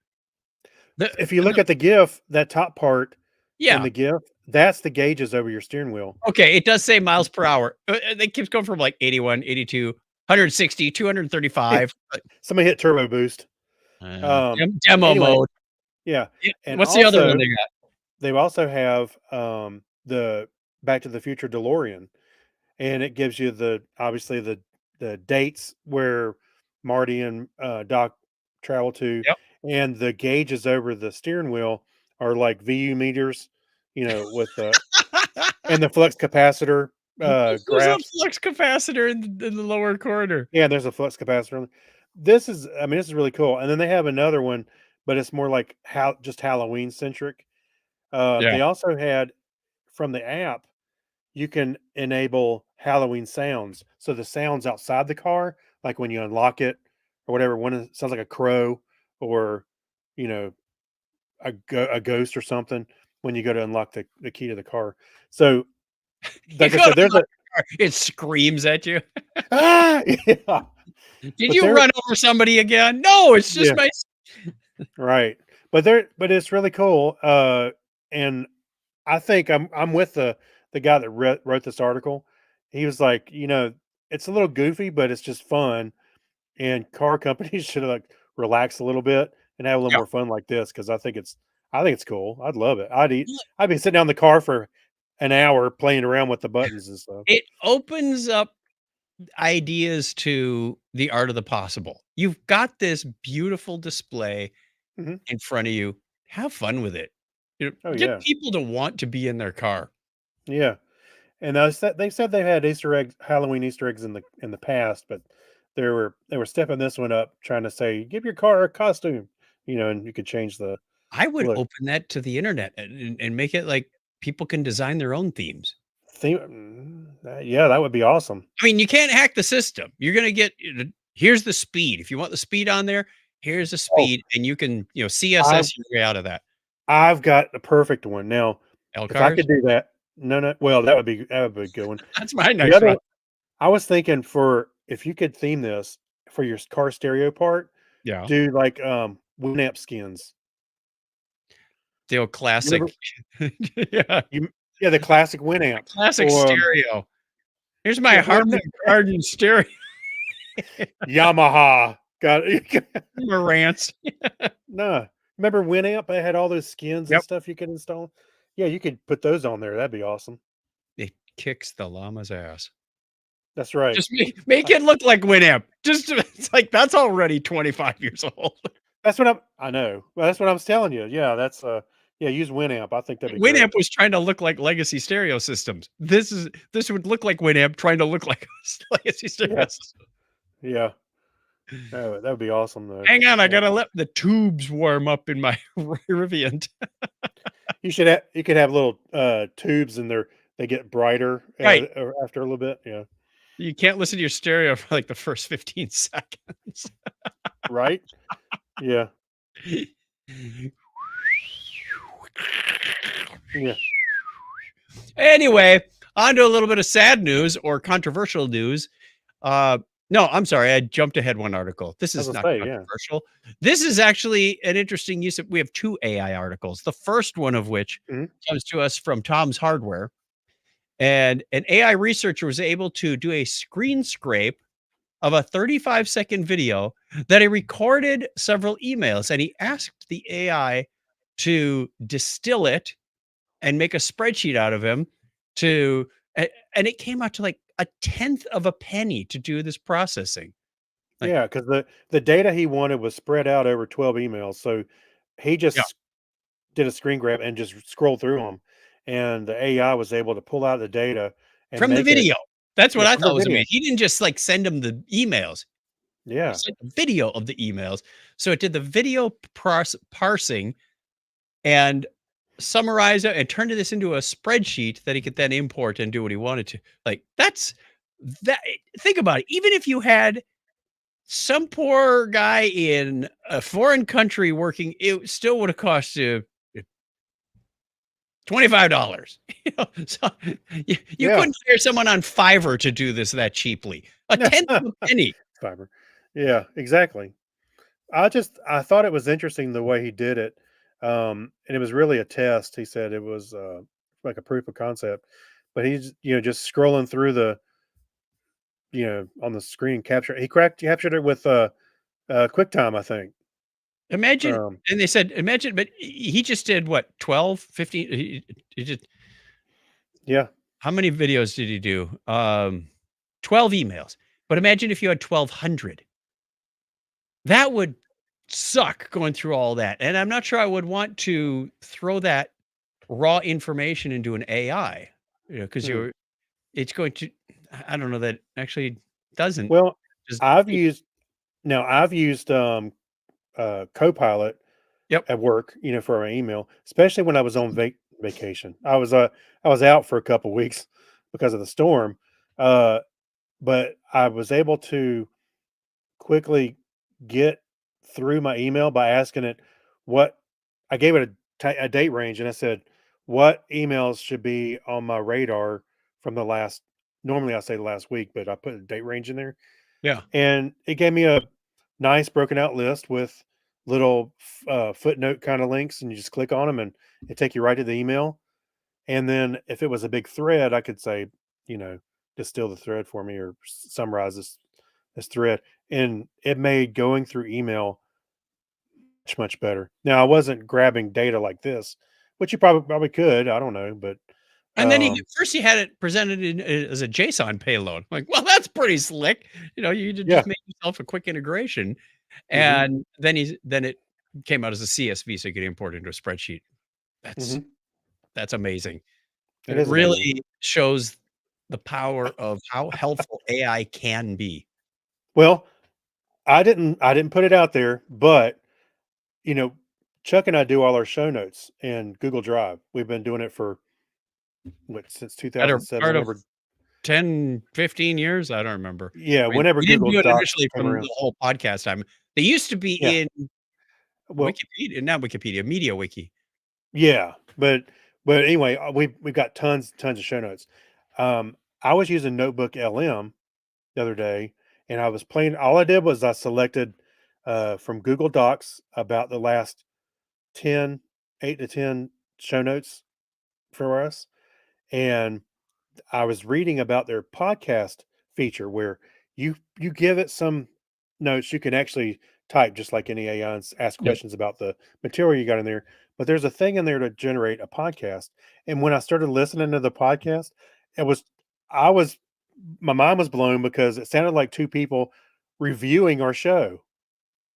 If you look at the GIF, that top part, in the GIF, that's the gauges over your steering wheel. Okay, it does say miles per hour. It keeps going from like 81, 82, 160, 235. Somebody hit turbo boost. Demo mode. Yeah. And what's the other one they got? They also have the Back to the Future DeLorean, and it gives you obviously the dates where Marty and Doc travel to, and the gauges over the steering wheel are like VU meters, with the and the flux capacitor. There's a flux capacitor in the lower corner. Yeah, there's a flux capacitor. This is really cool. And then they have another one, but it's more like just Halloween centric. They also had from the app, you can enable Halloween sounds. So the sounds outside the car, like when you unlock it or whatever, one it sounds like a crow or a ghost or something when you go to unlock the key to the car. So like I said, it screams at you. Yeah. Did you run over somebody again? No, it's just my right. But it's really cool. And I think I'm with the guy that wrote this article. He was like, it's a little goofy, but it's just fun. And car companies should like relax a little bit and have a little more fun like this, because I think it's cool. I'd love it. I'd be sitting down in the car for an hour playing around with the buttons and stuff. It opens up ideas to the art of the possible. You've got this beautiful display in front of you. Have fun with it. Get people to want to be in their car. Yeah. And they said they had Halloween Easter eggs in the past, but they were stepping this one up, trying to say, give your car a costume, and you could change the. I would open that to the internet and make it like people can design their own themes. Yeah, that would be awesome. I mean, you can't hack the system. You're going to get, here's the speed. If you want the speed on there, here's the speed, and you can, CSS your way out of that. I've got the perfect one now. If I could do that, no. Well, that would be a good one. That's my nice one. I was thinking if you could theme this for your car stereo part, do like Winamp skins. The old classic. The classic Winamp. Classic stereo. Here's my Harman Kardon stereo. Yamaha. Got it. Marantz. No. Remember Winamp? It had all those skins and stuff you could install. Yeah, you could put those on there. That'd be awesome. kicks the llama's ass. That's right. Just make it look like Winamp. Just it's like that's already 25 years old. That's what I know. Well, that's what I was telling you. Yeah, that's yeah, use Winamp. I think that'd be great. Winamp was trying to look like Legacy Stereo Systems. This would look like Winamp trying to look like Legacy Stereo Yeah. Systems. Yeah. Oh, that would be awesome though. Hang on, I Yeah. gotta let the tubes warm up in my Rivian. You could have little tubes in there. They get brighter Right. after a little bit. Yeah. You can't listen to your stereo for like the first 15 seconds. Right. Yeah. Yeah. Anyway, on to a little bit of sad news or controversial news. No, I'm sorry, I jumped ahead one article. This I was is gonna not say, yeah. controversial. This is actually an interesting use of. We have 2 AI articles. The first one of which Mhm. comes to us from Tom's Hardware, and an AI researcher was able to do a screen scrape of a 35-second video that he recorded several emails, and he asked the AI to distill it and make a spreadsheet out of him and it came out to like a tenth of a penny to do this processing. Like, Yeah, because the data he wanted was spread out over 12 emails. So he yeah, just did a screen grab and just scrolled through them. And the AI was able to pull out the data and from the make it video. That's what yeah, I from the thought was video. amazing. He didn't just like send him the emails. He Yeah. sent a video of the emails. So it did the video parsing and summarize it and turned this into a spreadsheet that he could then import and do what he wanted to. Like that's that. Think about it. Even if you had some poor guy in a foreign country working, it still would have cost you $25. You know, so you Yeah. couldn't hire someone on Fiverr to do this that cheaply. A tenth of a penny. Fiber. Yeah, exactly. I thought it was interesting the way he did it. And it was really a test. He said it was like a proof of concept. But he's just scrolling through the on the screen capture. Captured it with QuickTime, I think. Imagine, Um, and they said, imagine, but he just did what, 12, 15? He just, yeah. how many videos did he do? 12 emails. But imagine if you had 1,200. That would suck going through all that. And I'm not sure I would want to throw that raw information into an AI, because Hmm. it's going to, I don't know that actually doesn't. Well, Just, I've used Copilot yep. at work, for my email, especially when I was on vacation. I was out for a couple weeks because of the storm. But I was able to quickly get through my email by asking it what I gave it a date range, and I said, what emails should be on my radar from the last, normally I say the last week, but I put a date range in there, Yeah. and it gave me a nice broken out list with little footnote kind of links, and you just click on them and it take you right to the email. And then if it was a big thread, I could say, distill the thread for me or summarize this thread. And it made going through email much better. Now I wasn't grabbing data like this, which you probably could. I don't know, but And then um, first he had it presented as a JSON payload. Like, well, that's pretty slick. You yeah, just make yourself a quick integration. hmm And then it came out as a CSV, so you could import it into a spreadsheet. That's hmm that's amazing. it And it is amazing. really shows the power of how helpful AI can be. Well, I didn't put it out there, but Chuck and I do all our show notes in Google Drive. We've been doing it for since Better 2007. part of Whenever 10, 15 years. I don't remember. Yeah, I mean, whenever we didn't Google do it Docs initially came from around. the whole podcast time. They used to be Yeah. in Well, not Wikipedia, MediaWiki. yeah, but anyway, we've got tons of show notes. I was using Notebook LM the other day, and I was playing. All I did was I selected from Google Docs about the last 8 to 10 show notes for us, and I was reading about their podcast feature where you give it some notes. You can actually type just like any AI and ask Yep. questions about the material you got in there. But there's a thing in there to generate a podcast. And when I started listening to the podcast, it was, I was, my mind was blown because it sounded like two people reviewing our show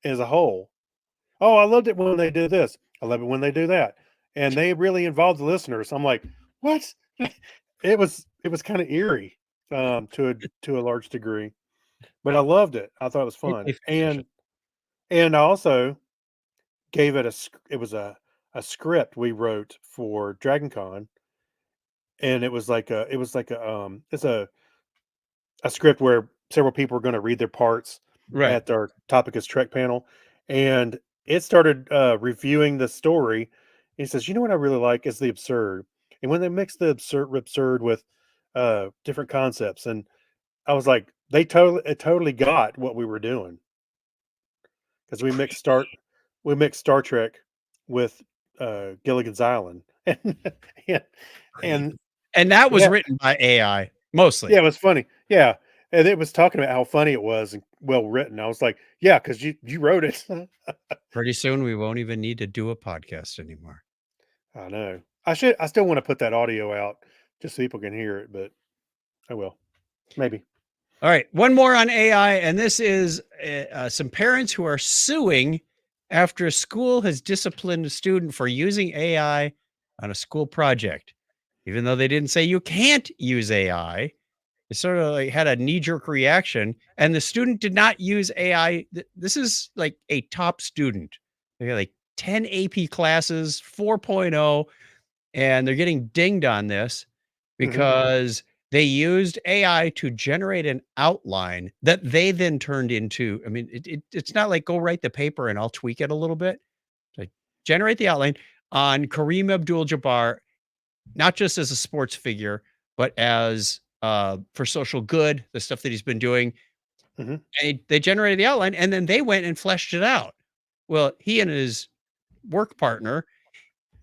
as a whole. Oh, I loved it when they did this. I love it when they do that. And they really involved the listeners. I'm like, what? It was kind of eerie, to a large degree, but I loved it. I thought it was fun. And I also gave it it was a script we wrote for Dragon Con, and it's a script where several people are going to read their parts Right. at our Topic is Trek panel, and it started reviewing the story. He says, "You know what I really like is the absurd, and when they mix the absurd with different concepts." And I was like, it totally got what we were doing because we mixed Star Trek with Gilligan's Island, and and And that was yeah, written by AI mostly. yeah, it was funny. Yeah. And it was talking about how funny it was and well written. I was like, yeah, because you wrote it. Pretty soon we won't even need to do a podcast anymore. I know. I still want to put that audio out just so people can hear it, but I will. Maybe. All right, one more on AI, and this is some parents who are suing after a school has disciplined a student for using AI on a school project, even though they didn't say you can't use AI. It sort of like had a knee-jerk reaction, and the student did not use AI. This is like a top student. They got like 10 AP classes, 4.0, and they're getting dinged on this because they used AI to generate an outline that they then turned into. I mean, it's not like go write the paper and I'll tweak it a little bit. Like generate the outline on Kareem Abdul-Jabbar, not just as a sports figure, but as for social good, the stuff that he's been doing. Mhm. And they generated the outline and then they went and fleshed it out. Well, he and his work partner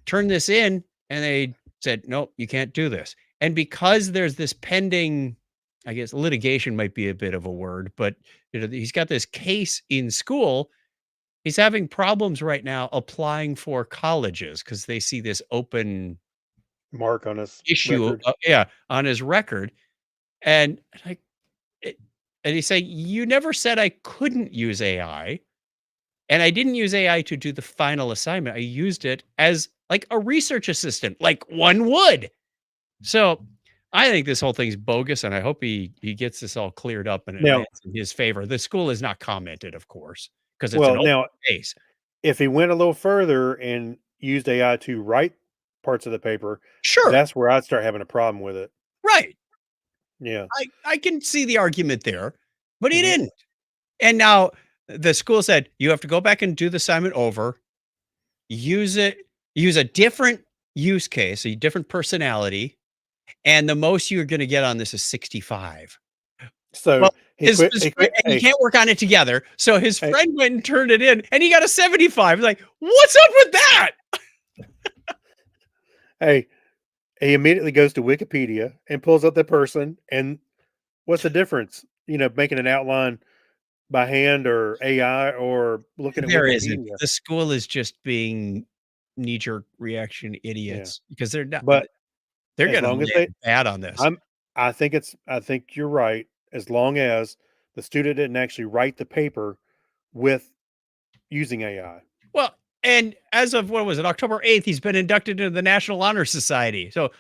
turned this in and they said, nope, you can't do this. And because there's this pending, I guess litigation might be a bit of a word, but he's got this case in school. He's having problems right now applying for colleges because they see this open Mark on his issue, record. on his record. And like, and he's saying, you never said I couldn't use AI. And I didn't use AI to do the final assignment. I used it as like a research assistant, like one would. So I think this whole thing's bogus, and I hope he gets this all cleared up in Now, advance in his favor. The school has not commented, of course, because it's an well, open now, case. if he went a little further and used AI to write parts of the paper, Sure, that's where I'd start having a problem with it. right. Yeah. I can see the argument there, but he Mhm. didn't. And now the school said you have to go back and do the assignment over, use a different use case, a different personality, and the most you're going to get on this is 65. So Well, he his quit. friend, and you can't work on it together. So his friend went and turned it in, and he got a 75. He's like, what's up with that? Hey, he immediately goes to Wikipedia and pulls up the person. And what's the difference? Making an outline by hand or AI or looking at There isn't. Wikipedia. The school is just being knee-jerk reaction Yeah. idiots because they're not. But They're as going to long as land bad on this. I think you're right. As long as the student didn't actually write the paper with using AI. Well, and as of what was it, October 8th, he's been inducted into the National Honor Society. So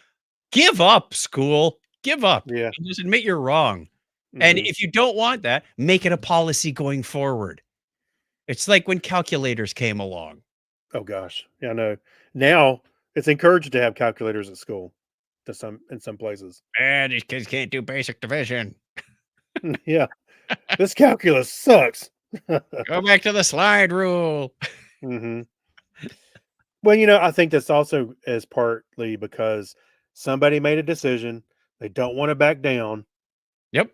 give up, school. Give up. Yeah. And just admit you're wrong. And Mhm. if you don't want that, make it a policy going forward. It's like when calculators came along. Oh gosh. Yeah, I know. Now it's encouraged to have calculators at school in some places. Man, these kids can't do basic division. Yeah. This calculus sucks. Go back to the slide rule. Hmm. Well, I think that's also is partly because somebody made a decision. They don't want to back down, Yep.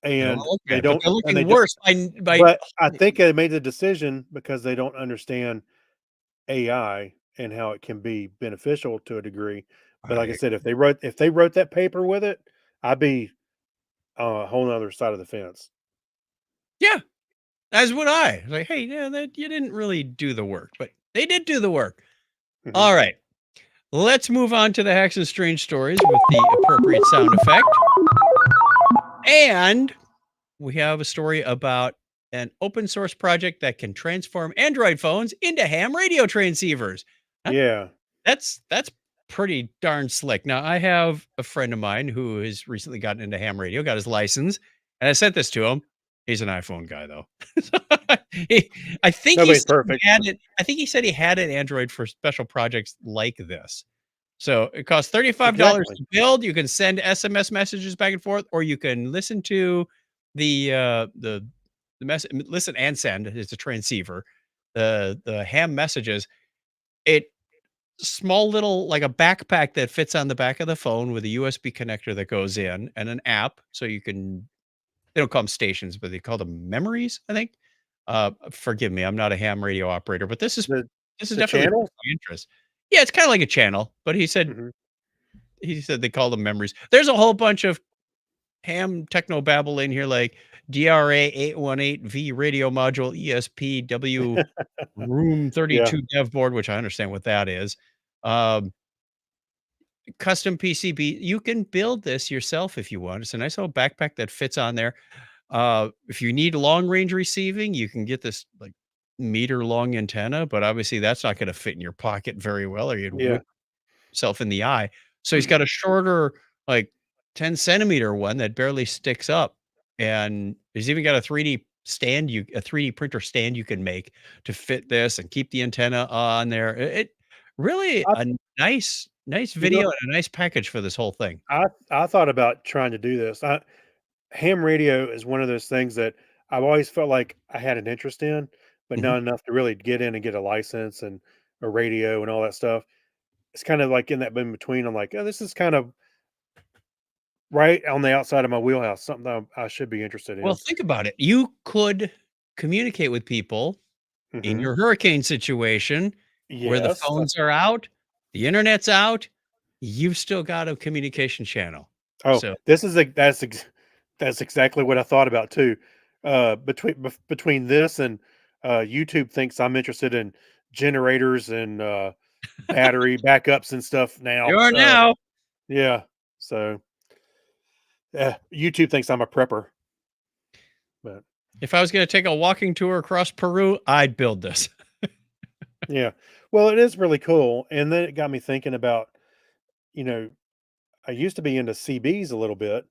and they But don't. they're And they looking don't. worse by But I think they made the decision because they don't understand AI and how it can be beneficial to a degree. But like I said, if they wrote that paper with it, I'd be on a whole nother side of the fence. yeah, as would I. Like, hey, yeah, that you didn't really do the work, but they did do the work. Mhm. All right. let's move on to the Hacks and Strange Stories with the appropriate sound effect. And we have a story about an open source project that can transform Android phones into ham radio transceivers. Yeah. That's pretty darn slick. Now, I have a friend of mine who has recently gotten into ham radio, got his license, and I sent this to him. He's an iPhone guy, though. I think Nobody's perfect. I think he said he had an Android for special projects like this. So it costs $35 Exactly. to build. You can send SMS messages back and forth, or you can listen to the message, listen and send. It's a transceiver. The ham messages. It small little like a backpack that fits on the back of the phone with a USB connector that goes in and an app, so you can. They don't call them stations, but they call them memories, I think. Forgive me, I'm not a ham radio operator, but this is The definitely channel? my interest. Yeah, it's kind of like a channel, but he said Mhm. they call them memories. There's a whole bunch of ham techno babble in here, like DRA 818V radio module ESPW room 32 dev board, which I understand what that is. Custom PCB. You can build this yourself if you want. It's a nice little backpack that fits on there. If you need long range receiving, you can get this like meter long antenna, but obviously that's not going to fit in your pocket very well, or you'd Yeah. whip yourself in the eye. So he's got a shorter, like 10 centimeter one that barely sticks up. And he's even got a 3D stand, a 3D printer stand you can make to fit this and keep the antenna on there. It really I a nice you video know, and a nice package for this whole thing. I thought about trying to do this. Ham radio is one of those things that I've always felt like I had an interest in, but Mhm. not enough to really get in and get a license and a radio and all that stuff. It's kind of like in that in between. I'm like, oh, this is kind of right on the outside of my wheelhouse. Something that I should be interested Well, in. think about it. You could communicate with people in Hmm. your hurricane situation where the Yes. phones are out, the internet's out, you've still got a communication channel. Oh, So, this is that's exactly what I thought about too. Between this and YouTube thinks I'm interested in generators and battery backups and stuff now. you are now. Yeah. So YouTube thinks I'm a prepper. But If I was going to take a walking tour across Peru, I'd build this. yeah. Well, it is really cool. And then it got me thinking about, you know, I used to be into CBs a little bit.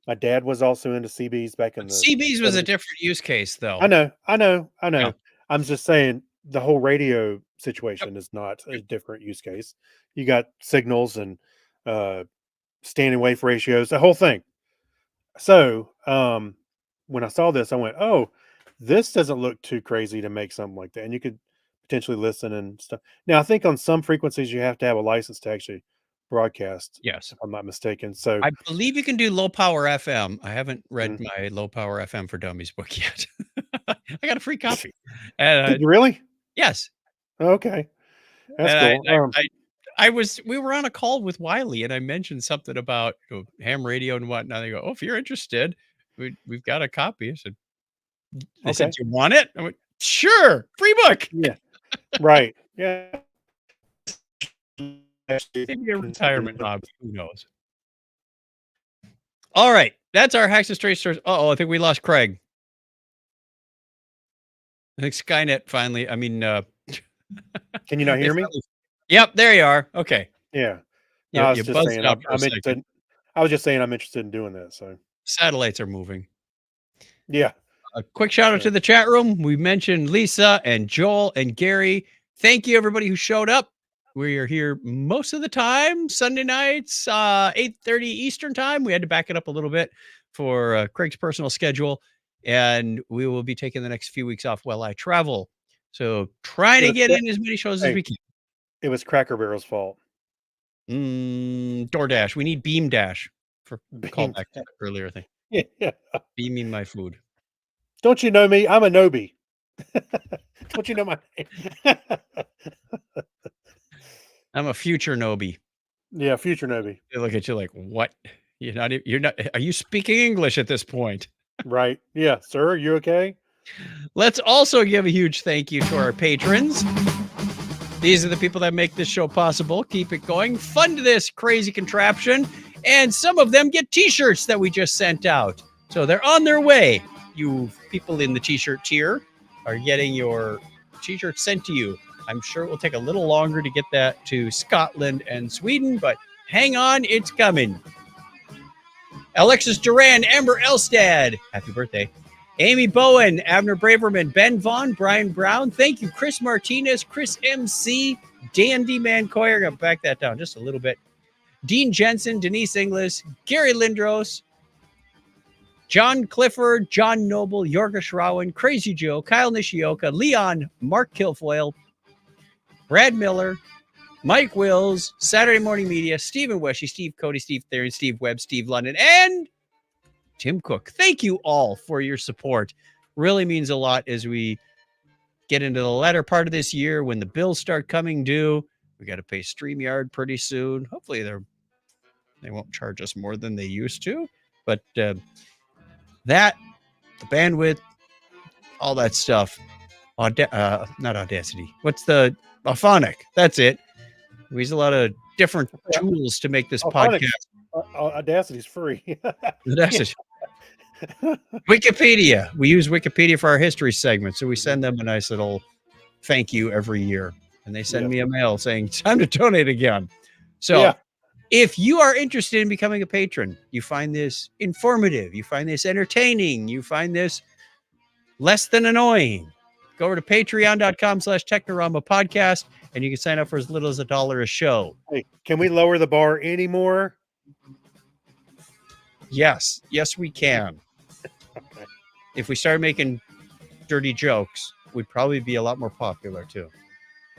My dad was also into CBs back in But the CBs was a 70s. different use case, though. I know, I know, I Yeah. know. I'm just saying the whole radio situation is not a different use case. You got signals and uh standing wave ratios, the whole thing. So when I saw this, I went, oh, this doesn't look too crazy to make something like that. And you could potentially listen and stuff. Now I think on some frequencies you have to have a license to actually broadcast, Yes. if I'm not mistaken. So I believe you can do low power FM. I haven't read Mhm. my low power FM for dummies book yet. I got a free copy. And did you really? yes. Okay. That's And cool. we were on a call with Wiley and I mentioned something about ham radio and whatnot. They go, oh, if you're interested, we've got a copy. I said, they said, Okay. do you want it? I went, sure, free book. Yeah. Right. Yeah. Maybe a retirement hobby. Who knows? All right. That's our Hacks and Straight Stories. Oh, I think we lost Craig. I think Skynet finally, Can you not hear me? Yep, there you are. Okay. Yeah. You, No, I was you just buzzed saying out for a I'm second. interested. I was just saying I'm interested in doing that. So Satellites are moving. yeah. A quick shout out Sure. to the chat room. We mentioned Lisa and Joel and Gary. Thank you, everybody who showed up. We are here most of the time, Sunday nights, 8:30 Eastern time. We had to back it up a little bit for Craig's personal schedule, and we will be taking the next few weeks off while I travel. So trying to get in as many shows as Hey. we can. It was Cracker Barrel's fault. DoorDash. We need Beam Dash for callback to the earlier thing. Yeah. Beaming my food. Don't you know me? I'm a Nobi. Don't you know my name? I'm a future Nobi. Yeah, future Nobi. They look at you like, what? You're not, are you speaking English at this point? Right. Yeah. Sir, are you okay? Let's also give a huge thank you to our patrons. These are the people that make this show possible, keep it going, fund this crazy contraption, and some of them get t-shirts that we just sent out. So they're on their way. You people in the t-shirt tier are getting your t-shirt sent to you. I'm sure it will take a little longer to get that to Scotland and Sweden, but hang on, it's coming. Alexis Duran, Amber Elstad, happy birthday. Amy Bowen, Abner Braverman, Ben Vaughn, Brian Brown. Thank you, Chris Martinez, Chris MC, Dandy Mancoyer. I'm going to back that down just a little bit. Dean Jensen, Denise Inglis, Gary Lindros, John Clifford, John Noble, Yorga Shrawan, Crazy Joe, Kyle Nishioka, Leon, Mark Kilfoyle, Brad Miller, Mike Wills, Saturday Morning Media, Stephen Weshy, Steve Cody, Steve Theron, Steve Webb, Steve London, and Tim Cook. Thank you all for your support. Really means a lot as we get into the latter part of this year when the bills start coming due. We got to pay StreamYard pretty soon. Hopefully they won't charge us more than they used to. But the bandwidth, all that stuff. Not Audacity. What's the Auphonic? That's it. We use a lot of different tools to make this podcast. Audacity's free. Wikipedia. We use Wikipedia for our history segment, so we send them a nice little thank you every year, and they send me a mail saying it's time to donate again. So if you are interested in becoming a patron, you find this informative, you find this entertaining, you find this less than annoying, go over to patreon.com/Technorama podcast, and you can sign up for as little as $1 a show. Hey, can we lower the bar anymore? Yes, we can. Okay. If we start making dirty jokes, we'd probably be a lot more popular too.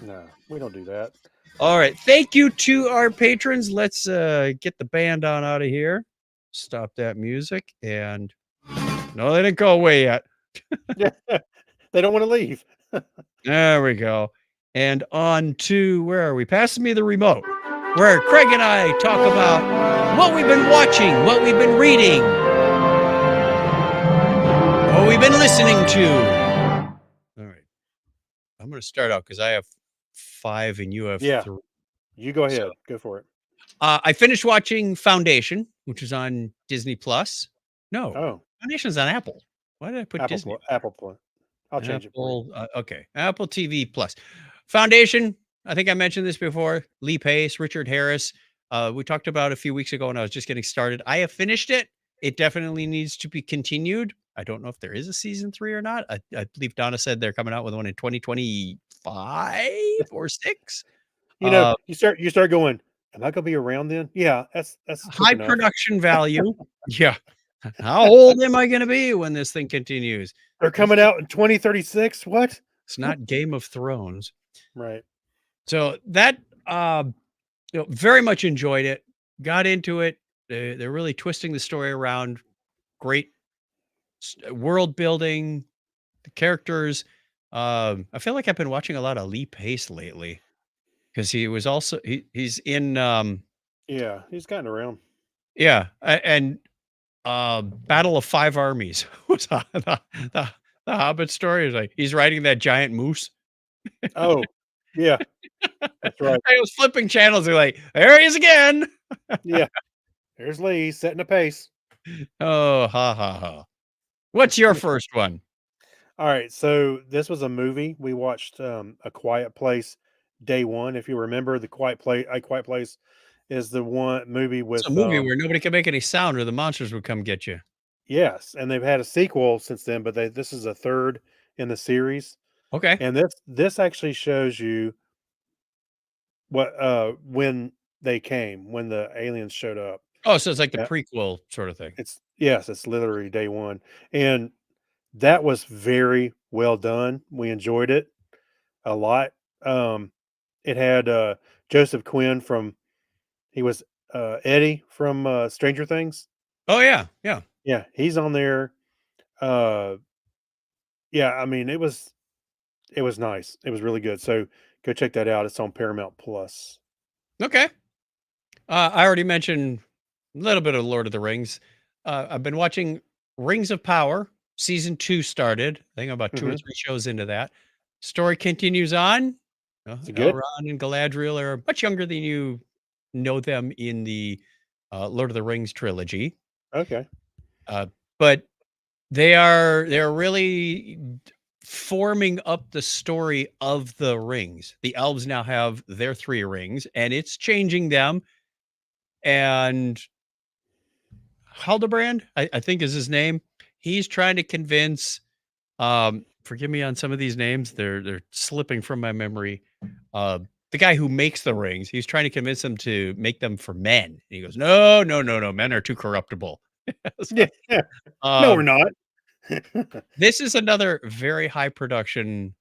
No, we don't do that. All right. Thank you to our patrons. Let's get the band on out of here. Stop that music. And no, they didn't go away yet. They don't want to leave. There we go. And on to, where are we? Passing me the remote, where Craig and I talk about what we've been watching, what we've been reading, what we've been listening to. All right. I'm going to start out because I have 5 and you have 3. You go ahead. So, go for it. I finished watching Foundation, which is on Disney Plus. No, Foundation's on Apple. Why did I put Disney? Apple Plus. I'll change it. Okay. Apple TV Plus. Foundation. I think I mentioned this before. Lee Pace, Richard Harris. We talked about a few weeks ago when I was just getting started. I have finished it. It definitely needs to be continued. I don't know if there is a season 3 or not. I believe Donna said they're coming out with one in 2025 or 6. You know, you start going, am I gonna be around then? Yeah, that's high production value. Yeah. How old am I gonna be when this thing continues? They're coming out in 2036. What? It's not Game of Thrones. Right. So that very much enjoyed it. Got into it. They're really twisting the story around. Great world building. The characters. I feel like I've been watching a lot of Lee Pace lately because he was also he's in. Yeah, he's gotten around. Yeah, and Battle of Five Armies was the Hobbit story. Is like he's riding that giant moose. Oh, yeah, that's right. I was flipping channels. They're like, there he is again. Yeah, there's Lee setting a pace. Oh, ha ha ha! What's your first one? All right, so this was a movie we watched. A Quiet Place, day one. If you remember, A Quiet Place is the one movie with it's a movie where nobody can make any sound, or the monsters would come get you. Yes, and they've had a sequel since then, but this is a third in the series. Okay. And this actually shows you what when they came, when the aliens showed up. Oh, so it's like the prequel sort of thing. It's literally day one. And that was very well done. We enjoyed it a lot. It had Joseph Quinn he was Eddie from Stranger Things. Oh yeah, yeah. Yeah, he's on there. Yeah, I mean it was nice. It was really good. So go check that out. It's on Paramount Plus. Okay. I already mentioned a little bit of Lord of the Rings. I've been watching Rings of Power. Season 2 started. I think I'm about 2 or 3 shows into that. Story continues on. Is it good? Elrond and Galadriel are much younger than you know them in the Lord of the Rings trilogy, Okay. but they're really forming up the story of the rings. The elves now have their 3 rings, and it's changing them. And Haldebrand, I think is his name. He's trying to convince. Forgive me on some of these names; they're slipping from my memory. The guy who makes the rings, he's trying to convince them to make them for men. And he goes, "No, no, no, no, men are too corruptible." So, Yeah. No, we're um, not. this is another very high production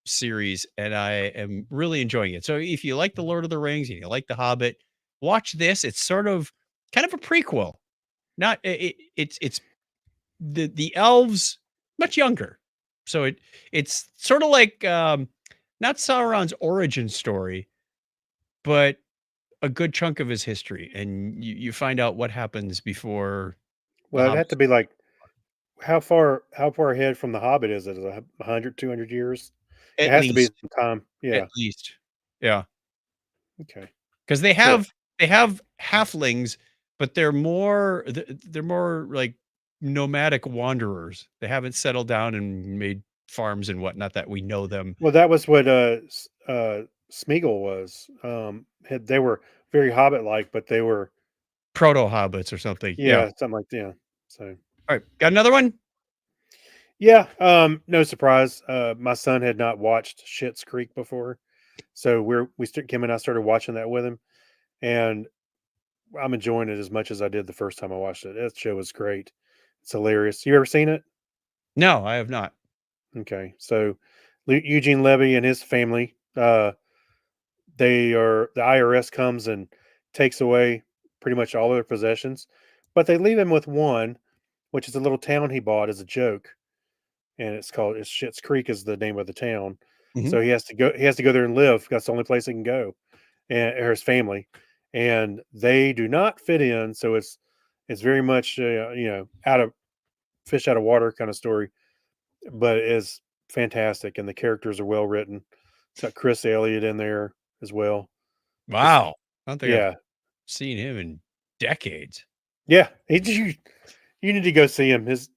series, and I am really enjoying it. So if you like the Lord of the Rings and you like the Hobbit, watch this. It's sort of kind of a prequel. Not it's the elves much younger. So it's sort of like not Sauron's origin story, but a good chunk of his history, and you find out what happens before the Well, it'd have Hobbit to be like how far ahead from the Hobbit is it? 100, 200 years? It at has to be least. some time. At Yeah. least, yeah. Okay. Because Cool. they have halflings, but they're more like nomadic wanderers. They haven't settled down and made farms and whatnot that we know them. Well, that was what Smeagol was. They were very Hobbit-like, but they were Proto hobbits or something. Yeah. yeah, something like yeah. So All right. Got another one? yeah, no surprise. My son had not watched Schitt's Creek before, so Kim and I started watching that with him, and I'm enjoying it as much as I did the first time I watched it. That show was great. It's hilarious. You ever seen it? No, I have not. Okay, so Eugene Levy and his family, the IRS comes and takes away pretty much all of their possessions, but they leave him with one, which is a little town he bought as a joke, and it's Schitt's Creek is the name of the town. Mhm. So he has to go there and live. That's the only place he can go, and or his family, and they do not fit in. So it's very much out of fish out of water kind of story, but it is fantastic, and the characters are well written. It's got Chris Elliott in there as well. Just Wow. I don't think I've yeah, seen him in decades. yeah. You need to go see him. His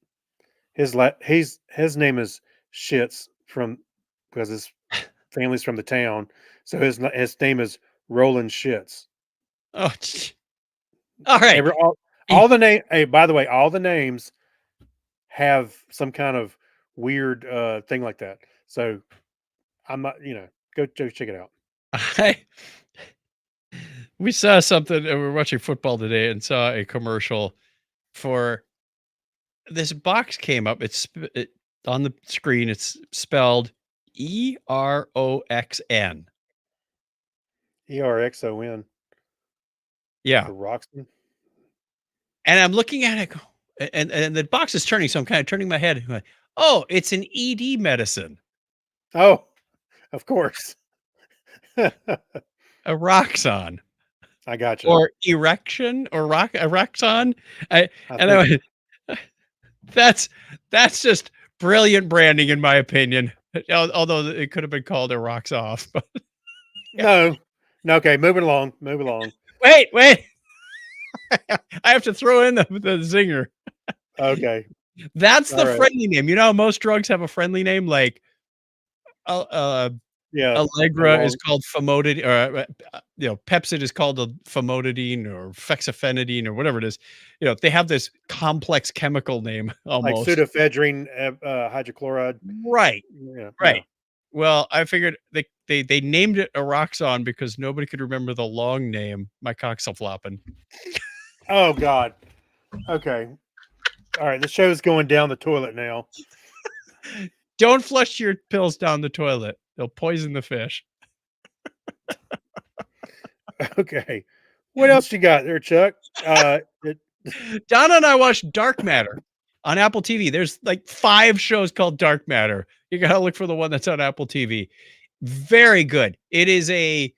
name is Shits from because his family's from the town, so his name is Roland Shits. Oh, all right. All the name. Hey, by the way, all the names have some kind of weird thing like that. So I'm not, go check it out. We saw something. We were watching football today and saw a commercial for this box came up. It on the screen. It's spelled EROXN. ERXON. Yeah, For Roxton. and I'm looking at it, and the box is turning, so I'm kind of turning my head. Going, oh, it's an ED medicine, Oh, of course. a Roxon, I got you. or erection, or Roxon. I I went, that's just brilliant branding, in my opinion. Although it could have been called a Rocks Off. But No. Okay, moving along. wait. I have to throw in the zinger. Okay. That's the All right. friendly name. You know how most drugs have a friendly name, like Yeah. Allegra is called famotidine, or Pepsid is called a famotidine or fexofenadine or whatever it is. They have this complex chemical name Like almost. pseudoephedrine hydrochloride. Right. Yeah. Right. Well, I figured they named it Eroxon because nobody could remember the long name. My cock's a flopping. Oh God. Okay. All right. The show's going down the toilet now. Don't flush your pills down the toilet. They'll poison the fish. Okay. What else you got there, Chuck? Donna and I watched Dark Matter on Apple TV. There's like 5 shows called Dark Matter. You gotta look for the one that's on Apple TV. Very good. It is a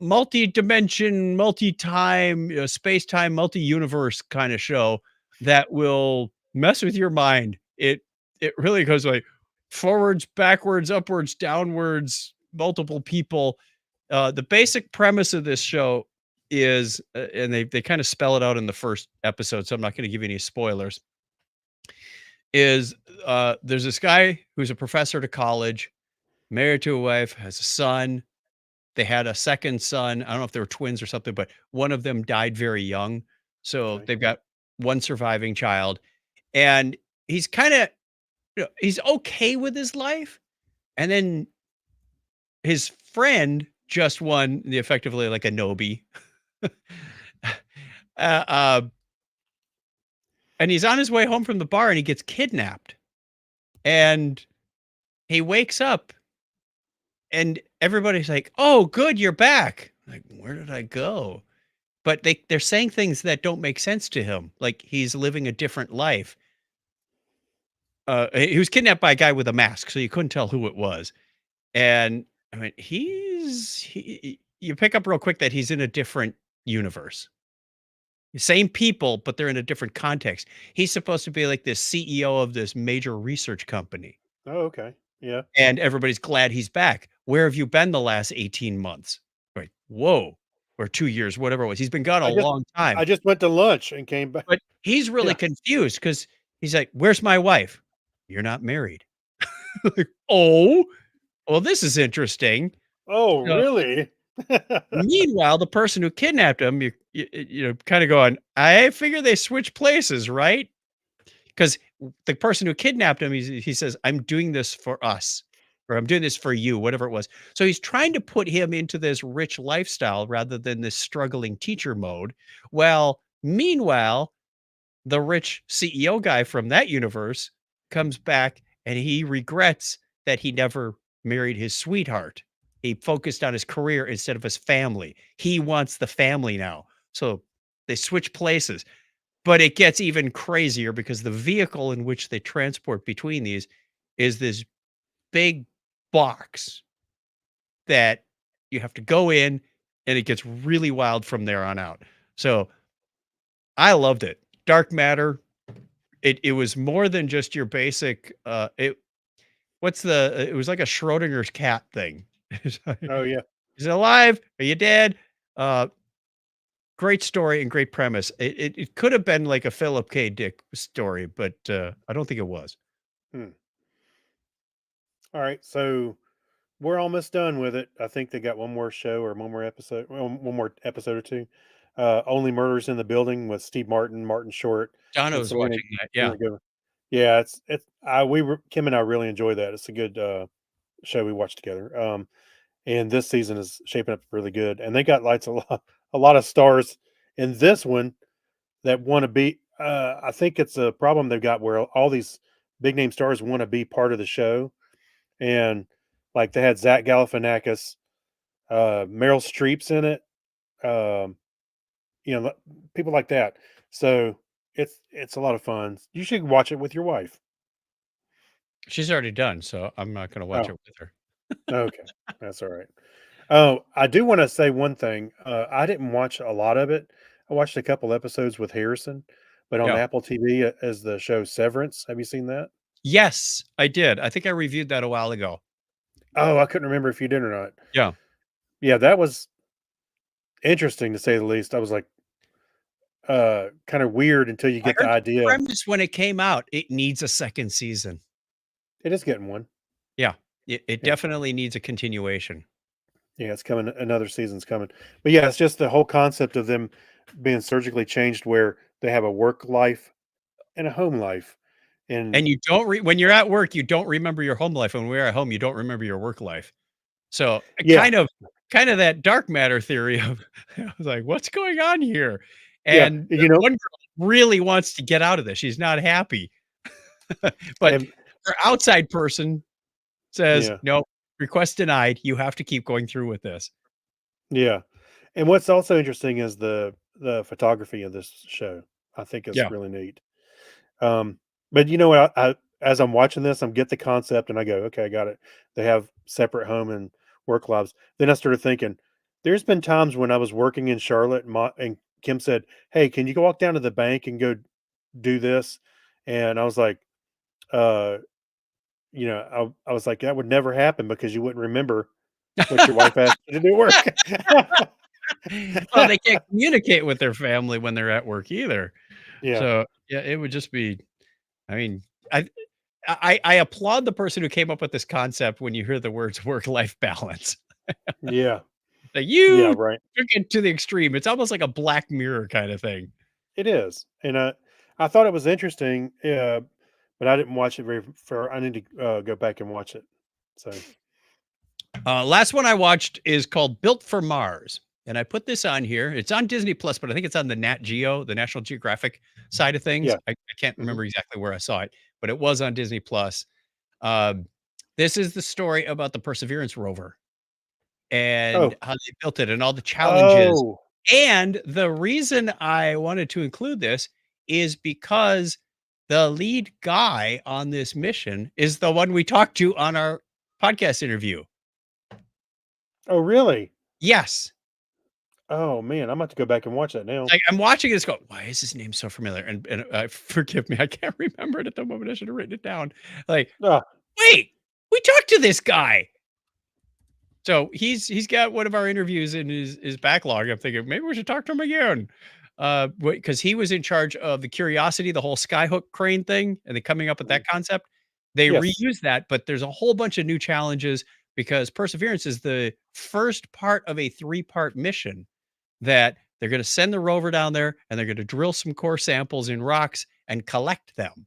multi-dimension, multi-time, space-time, multi-universe kind of show that will mess with your mind. It really goes like forwards, backwards, upwards, downwards, multiple people. The basic premise of this show is, and they kind of spell it out in the first episode, so I'm not going to give you any spoilers. Is there's this guy who's a professor at a college, married to a wife, has a son. They had a second son. I don't know if they were twins or something, but one of them died very young. So Okay. they've got one surviving child, and he's kind of, he's okay with his life. And then his friend just won the effectively like a Nobi. uh, uh, and he's on his way home from the bar and he gets kidnapped. And he wakes up and everybody's like, "Oh, good, you're back." Like, where did I go? But they're saying things that don't make sense to him. Like he's living a different life. He was kidnapped by a guy with a mask, so you couldn't tell who it was. And I mean, you pick up real quick that he's in a different universe. Same people, but they're in a different context. He's supposed to be like this CEO of this major research company, Oh, okay. Yeah. and everybody's glad he's back. Where have you been the last 18 months? Right. Whoa. Or 2 years, whatever it was. He's been gone a I just long time. I just went to lunch and came back. But he's really Yeah. confused because he's like, "Where's my wife?" "You're not married." Like, "Oh, well, this is interesting." Oh, So, really? meanwhile, the person who kidnapped him, kind of going, "I figure they switch places, right?" Because the person who kidnapped him, he says, "I'm doing this for us," or "I'm doing this for you," whatever it was. So he's trying to put him into this rich lifestyle rather than this struggling teacher mode. Well, meanwhile, the rich CEO guy from that universe comes back and he regrets that he never married his sweetheart. He focused on his career instead of his family. He wants the family now. So they switch places. But it gets even crazier because the vehicle in which they transport between these is this big box that you have to go in, and it gets really wild from there on out. So I loved it. Dark Matter, it was more than just your basic, it was like a Schrodinger's cat thing. Is Oh, yeah. it alive? Are you dead? Uh, Great story and great premise. It could have been like a Philip K. Dick story, but, I don't think it was. Hmm. All right. So we're almost done with it. I think they got one more show or one more episode, one more episode or two. Only Murders in the Building with Steve Martin, Martin Short, Donna and was watching that, yeah. Selena Gomez. Yeah, Kim and I really enjoy that. It's a good show we watched together. And this season is shaping up really good. And they got a lot of stars in this one that want to be. I think it's a problem they've got where all these big name stars want to be part of the show, and like they had Zach Galifianakis, Meryl Streep's in it, um, people like that. So it's a lot of fun. You should watch it with your wife. She's already done, so I'm not gonna watch Oh, it with her. okay, that's all right. Oh, I do want to say one thing. I didn't watch a lot of it. I watched a couple episodes with Harrison, but on Yeah. Apple TV as the show Severance. Have you seen that? Yes, I did. I think I reviewed that a while ago. Oh, I couldn't remember if you did or not. Yeah. Yeah, that was interesting to say the least. I was like, kind of weird until you I get the heard the idea. premise when it came out, it needs a second season. It is getting one. Yeah. It Yeah, definitely needs a continuation. yeah, it's coming. Another season's coming. But yeah, it's just the whole concept of them being surgically changed, where they have a work life and a home life, and And you don't when you're at work, you don't remember your home life, and when we're at home, you don't remember your work life. So, yeah, kind of that dark matter theory of I was like, "What's going on here?" yeah, And you know, one girl really wants to get out of this. She's not happy. But and her outside person says, yeah, "No, request denied. You have to keep going through with this." yeah. And what's also interesting is the photography of this show. I think is Yeah. really neat. Um, but you know what? As I'm watching this, I'm get the concept, and I go, okay, I got it. They have separate home and work lives. Then I started thinking, there's been times when I was working in Charlotte, and Kim said, "Hey, can you go walk down to the bank and go do this?" And I was like, uh, I was like, that would never happen because you wouldn't remember What your wife asked you to do work. Well, they can't communicate with their family when they're at work either. Yeah. So yeah, it would just be. I mean, I applaud the person who came up with this concept when you hear the words work-life balance. Yeah. Like Yeah. you Right. took it to the extreme. It's almost like a Black Mirror kind of thing. It is, and I thought it was interesting, but I didn't watch it very far. I need to go back and watch it. So Last one I watched is called Built for Mars. And I put this on here. It's on Disney Plus, but I think it's on the Nat Geo, the National Geographic side of things. yeah. I can't Hmm. remember exactly where I saw it, but it was on Disney Plus. Um, this is the story about the Perseverance rover and Oh. how they built it and all the challenges. Oh. And the reason I wanted to include this is because the lead guy on this mission is the one we talked to on our podcast interview. Oh, really? Yes. Oh man, I'm about to go back and watch that now. Like, I'm watching this go, why is his name so familiar? And forgive me, I can't remember it at the moment. I should have written it down. Like, Ah, wait, we talked to this guy. So he's got one of our interviews in his backlog. I'm thinking maybe we should talk to him again. Because he was in charge of the Curiosity, the whole skyhook crane thing, and then coming up with that concept. They yes. reuse that, but there's a whole bunch of new challenges because Perseverance is the first part of a 3-part mission that they're going to send the rover down there and they're going to drill some core samples in rocks and collect them.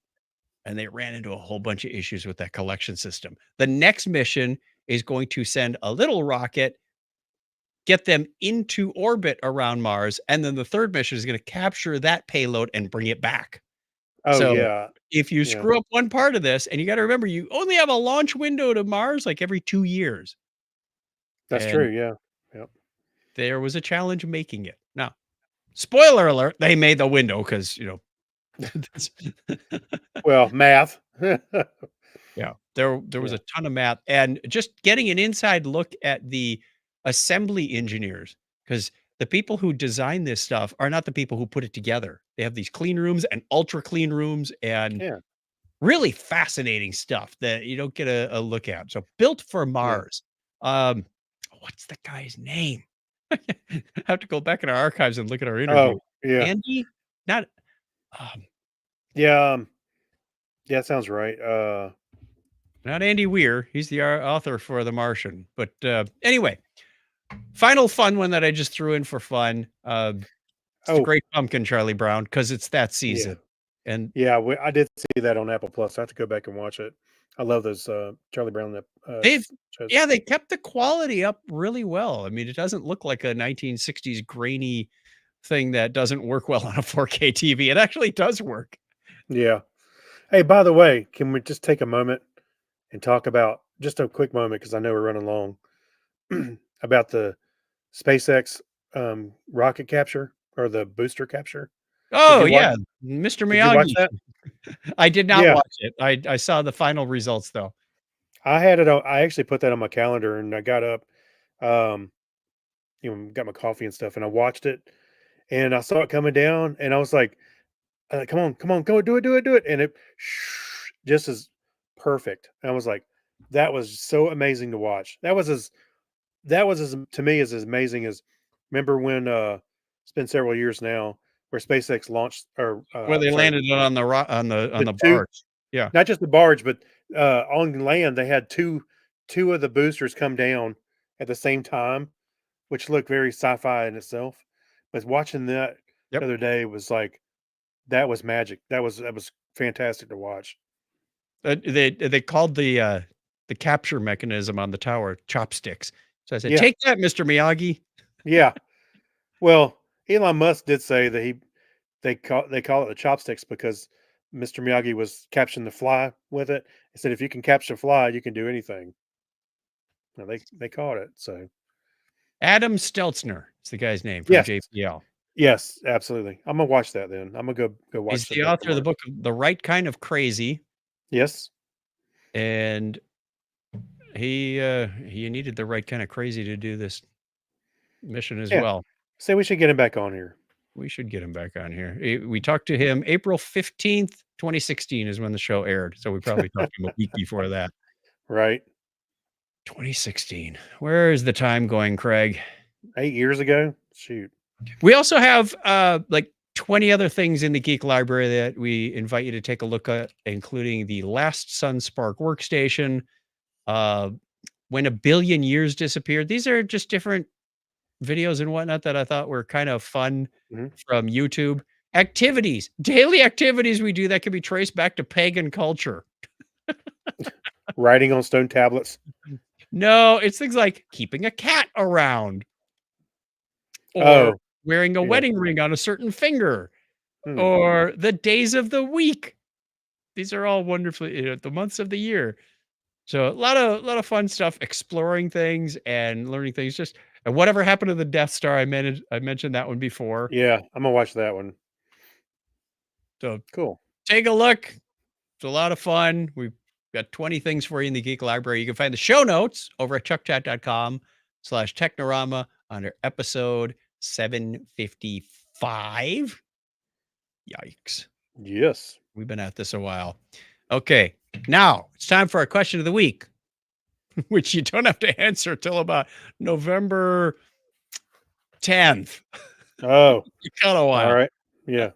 And they ran into a whole bunch of issues with that collection system. The next mission is going to send a little rocket, get them into orbit around Mars, and then the third mission is going to capture that payload and bring it back. Oh So yeah. if you Yeah. screw up one part of this, and you got to remember, you only have a launch window to Mars like every 2 years. That's And true. Yeah. Yep. there was a challenge making it. Now, spoiler alert, they made the window because, that's- Well, math. yeah, there was Yeah. a ton of math and just getting an inside look at the assembly engineers because the people who design this stuff are not the people who put it together. They have these clean rooms and ultra clean rooms and Yeah. really fascinating stuff that you don't get a look at. So Built for Mars. What's the guy's name? I have to go back in our archives and look at our interview. Oh yeah. Andy? Not um, Yeah. Yeah. That sounds right. not Andy Weir. He's the author for The Martian. But anyway, final fun one that I just threw in for fun. It's the Oh Great Pumpkin, Charlie Brown, because it's that yeah. season. And Yeah. I did see that on Apple Plus. I have to go back and watch it. I love those Charlie Brown they've shows. yeah, they kept the quality up really well. I mean, it doesn't look like a 1960s grainy thing that doesn't work well on a 4K TV. It actually does work. Yeah. Hey, by the way, can we just take a moment and talk about just a quick moment because I know we're running long about the SpaceX rocket capture or the booster capture? Did Oh you watch? yeah, Mr. Did you watch Miyagi. that? I did not Yeah, watch it. I saw the final results though. I had it. I actually put that on my calendar, and I got up, um, got my coffee and stuff, and I watched it, and I saw it coming down, and I was like, come on, go do it, do it, do it," and it just as perfect. And I was like, that was so amazing to watch. That was as to me as amazing as remember when it's been several years now where SpaceX launched or Where they sorry, landed it on on the the two barge. Yeah. not just the barge but on land they had two of the boosters come down at the same time, which looked very sci-fi in itself. But watching that the Yep. other day was like that was magic. That was fantastic to watch. They called the capture mechanism on the tower chopsticks. So I said, Yeah, "Take that, Mr. Miyagi." yeah. Well, Elon Musk did say that they call it the chopsticks because Mr. Miyagi was capturing the fly with it. He said if you can capture a fly, you can do anything. Now they caught it. So Adam Steltzner is the guy's name from yes, JPL. yes, absolutely. I'm gonna watch that then. I'm gonna go He's watch the the book author of the tomorrow. book The Right Kind of Crazy, Yes. and he needed the right kind of crazy to do this mission as Yeah. well. So we should get him back on here. We should get him back on here. We talked to him April 15th, 2016 is when the show aired. So we probably talked to him a week before that. Right. 2016. Where is the time going, Craig? 8 years ago. Shoot. We also have like 20 other things in the Geek Library that we invite you to take a look at, including the Last Sunspark workstation, When a Billion Years Disappeared. These are just different videos and whatnot that I thought were kind of fun from YouTube. Activities, daily activities we do that can be traced back to pagan culture. Writing on stone tablets. No, it's things like keeping a cat around, or wearing a wedding ring on a certain finger, or the days of the week. These are all wonderfully the months of the year. So a lot of fun stuff, exploring things and learning things. Just and whatever happened to the Death Star, I mentioned that one before. Yeah, I'm gonna watch that one. So Cool. take a look. It's a lot of fun. We've got 20 things for you in the Geek Library. You can find the show notes over at chuckchat.com/Technorama under episode 755. Yikes. Yes. We've been at this a while. Okay. Now it's time for our question of the week, which you don't have to answer till about November 10th. Oh, Kind of while. all right. Yeah.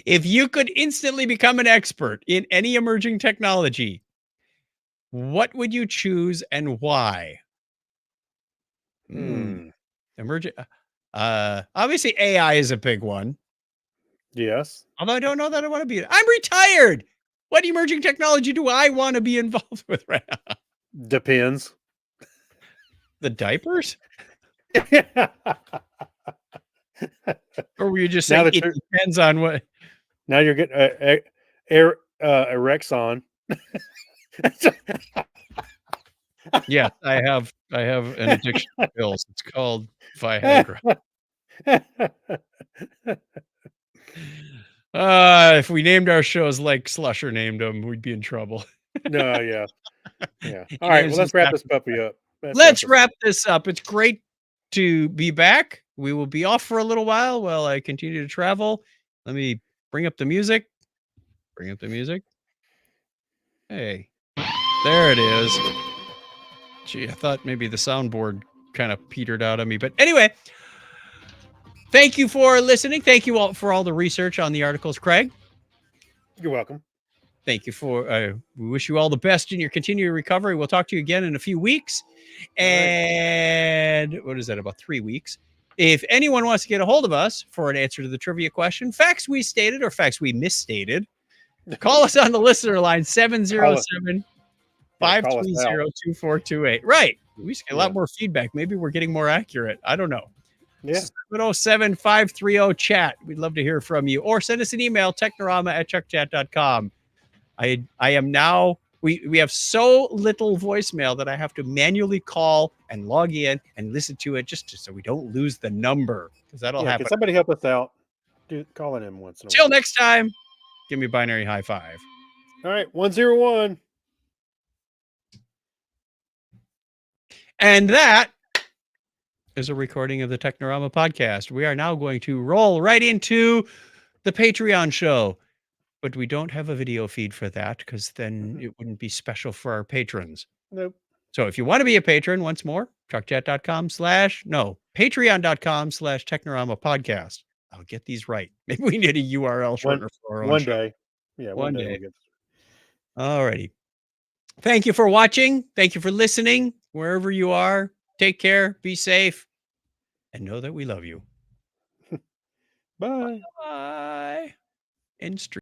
If you could instantly become an expert in any emerging technology, what would you choose and why? Emerging. Obviously, AI is a big one. Yes. Although I don't know that I want to be. I'm retired. What emerging technology do I want to be involved with right now? Depends. The diapers? Or were you just saying it depends on what? Now you're getting Erexon. Yeah, I have an addiction to pills. It's called Viagra. If we named our shows like Slusher named them, we'd be in trouble. No, yeah. All right, well, let's wrap this puppy up. Let's wrap this up. It's great to be back. We will be off for a little while I continue to travel. Let me bring up the music. Hey, there it is. Gee, I thought maybe the soundboard kind of petered out on me. But anyway, thank you for listening. Thank you all for all the research on the articles, Craig. You're welcome. Thank you for, we wish you all the best in your continued recovery. We'll talk to you again in a few weeks. And what is that, about 3 weeks? If anyone wants to get a hold of us for an answer to the trivia question, facts we stated or facts we misstated, call us on the listener line 707-530-2428. Right. We should get a lot more feedback. Maybe we're getting more accurate. I don't know. Yeah. 707-530-chat. We'd love to hear from you. Or send us an email, technorama@chuckchat.com. I am now, we have so little voicemail that I have to manually call and log in and listen to it just so we don't lose the number, because that'll happen. Can somebody help us out? Call it in once in a while. Till next time, give me a binary high five. All right, 101. And that is a recording of the Technorama podcast. We are now going to roll right into the Patreon show. But we don't have a video feed for that, because then it wouldn't be special for our patrons. Nope. So if you want to be a patron, once more, patreon.com/Technorama podcast. I'll get these right. Maybe we need a URL shortener for our own one show. day. Yeah, one day. All righty. Thank you for watching. Thank you for listening. Wherever you are, take care, be safe, and know that we love you. Bye. Bye. End stream.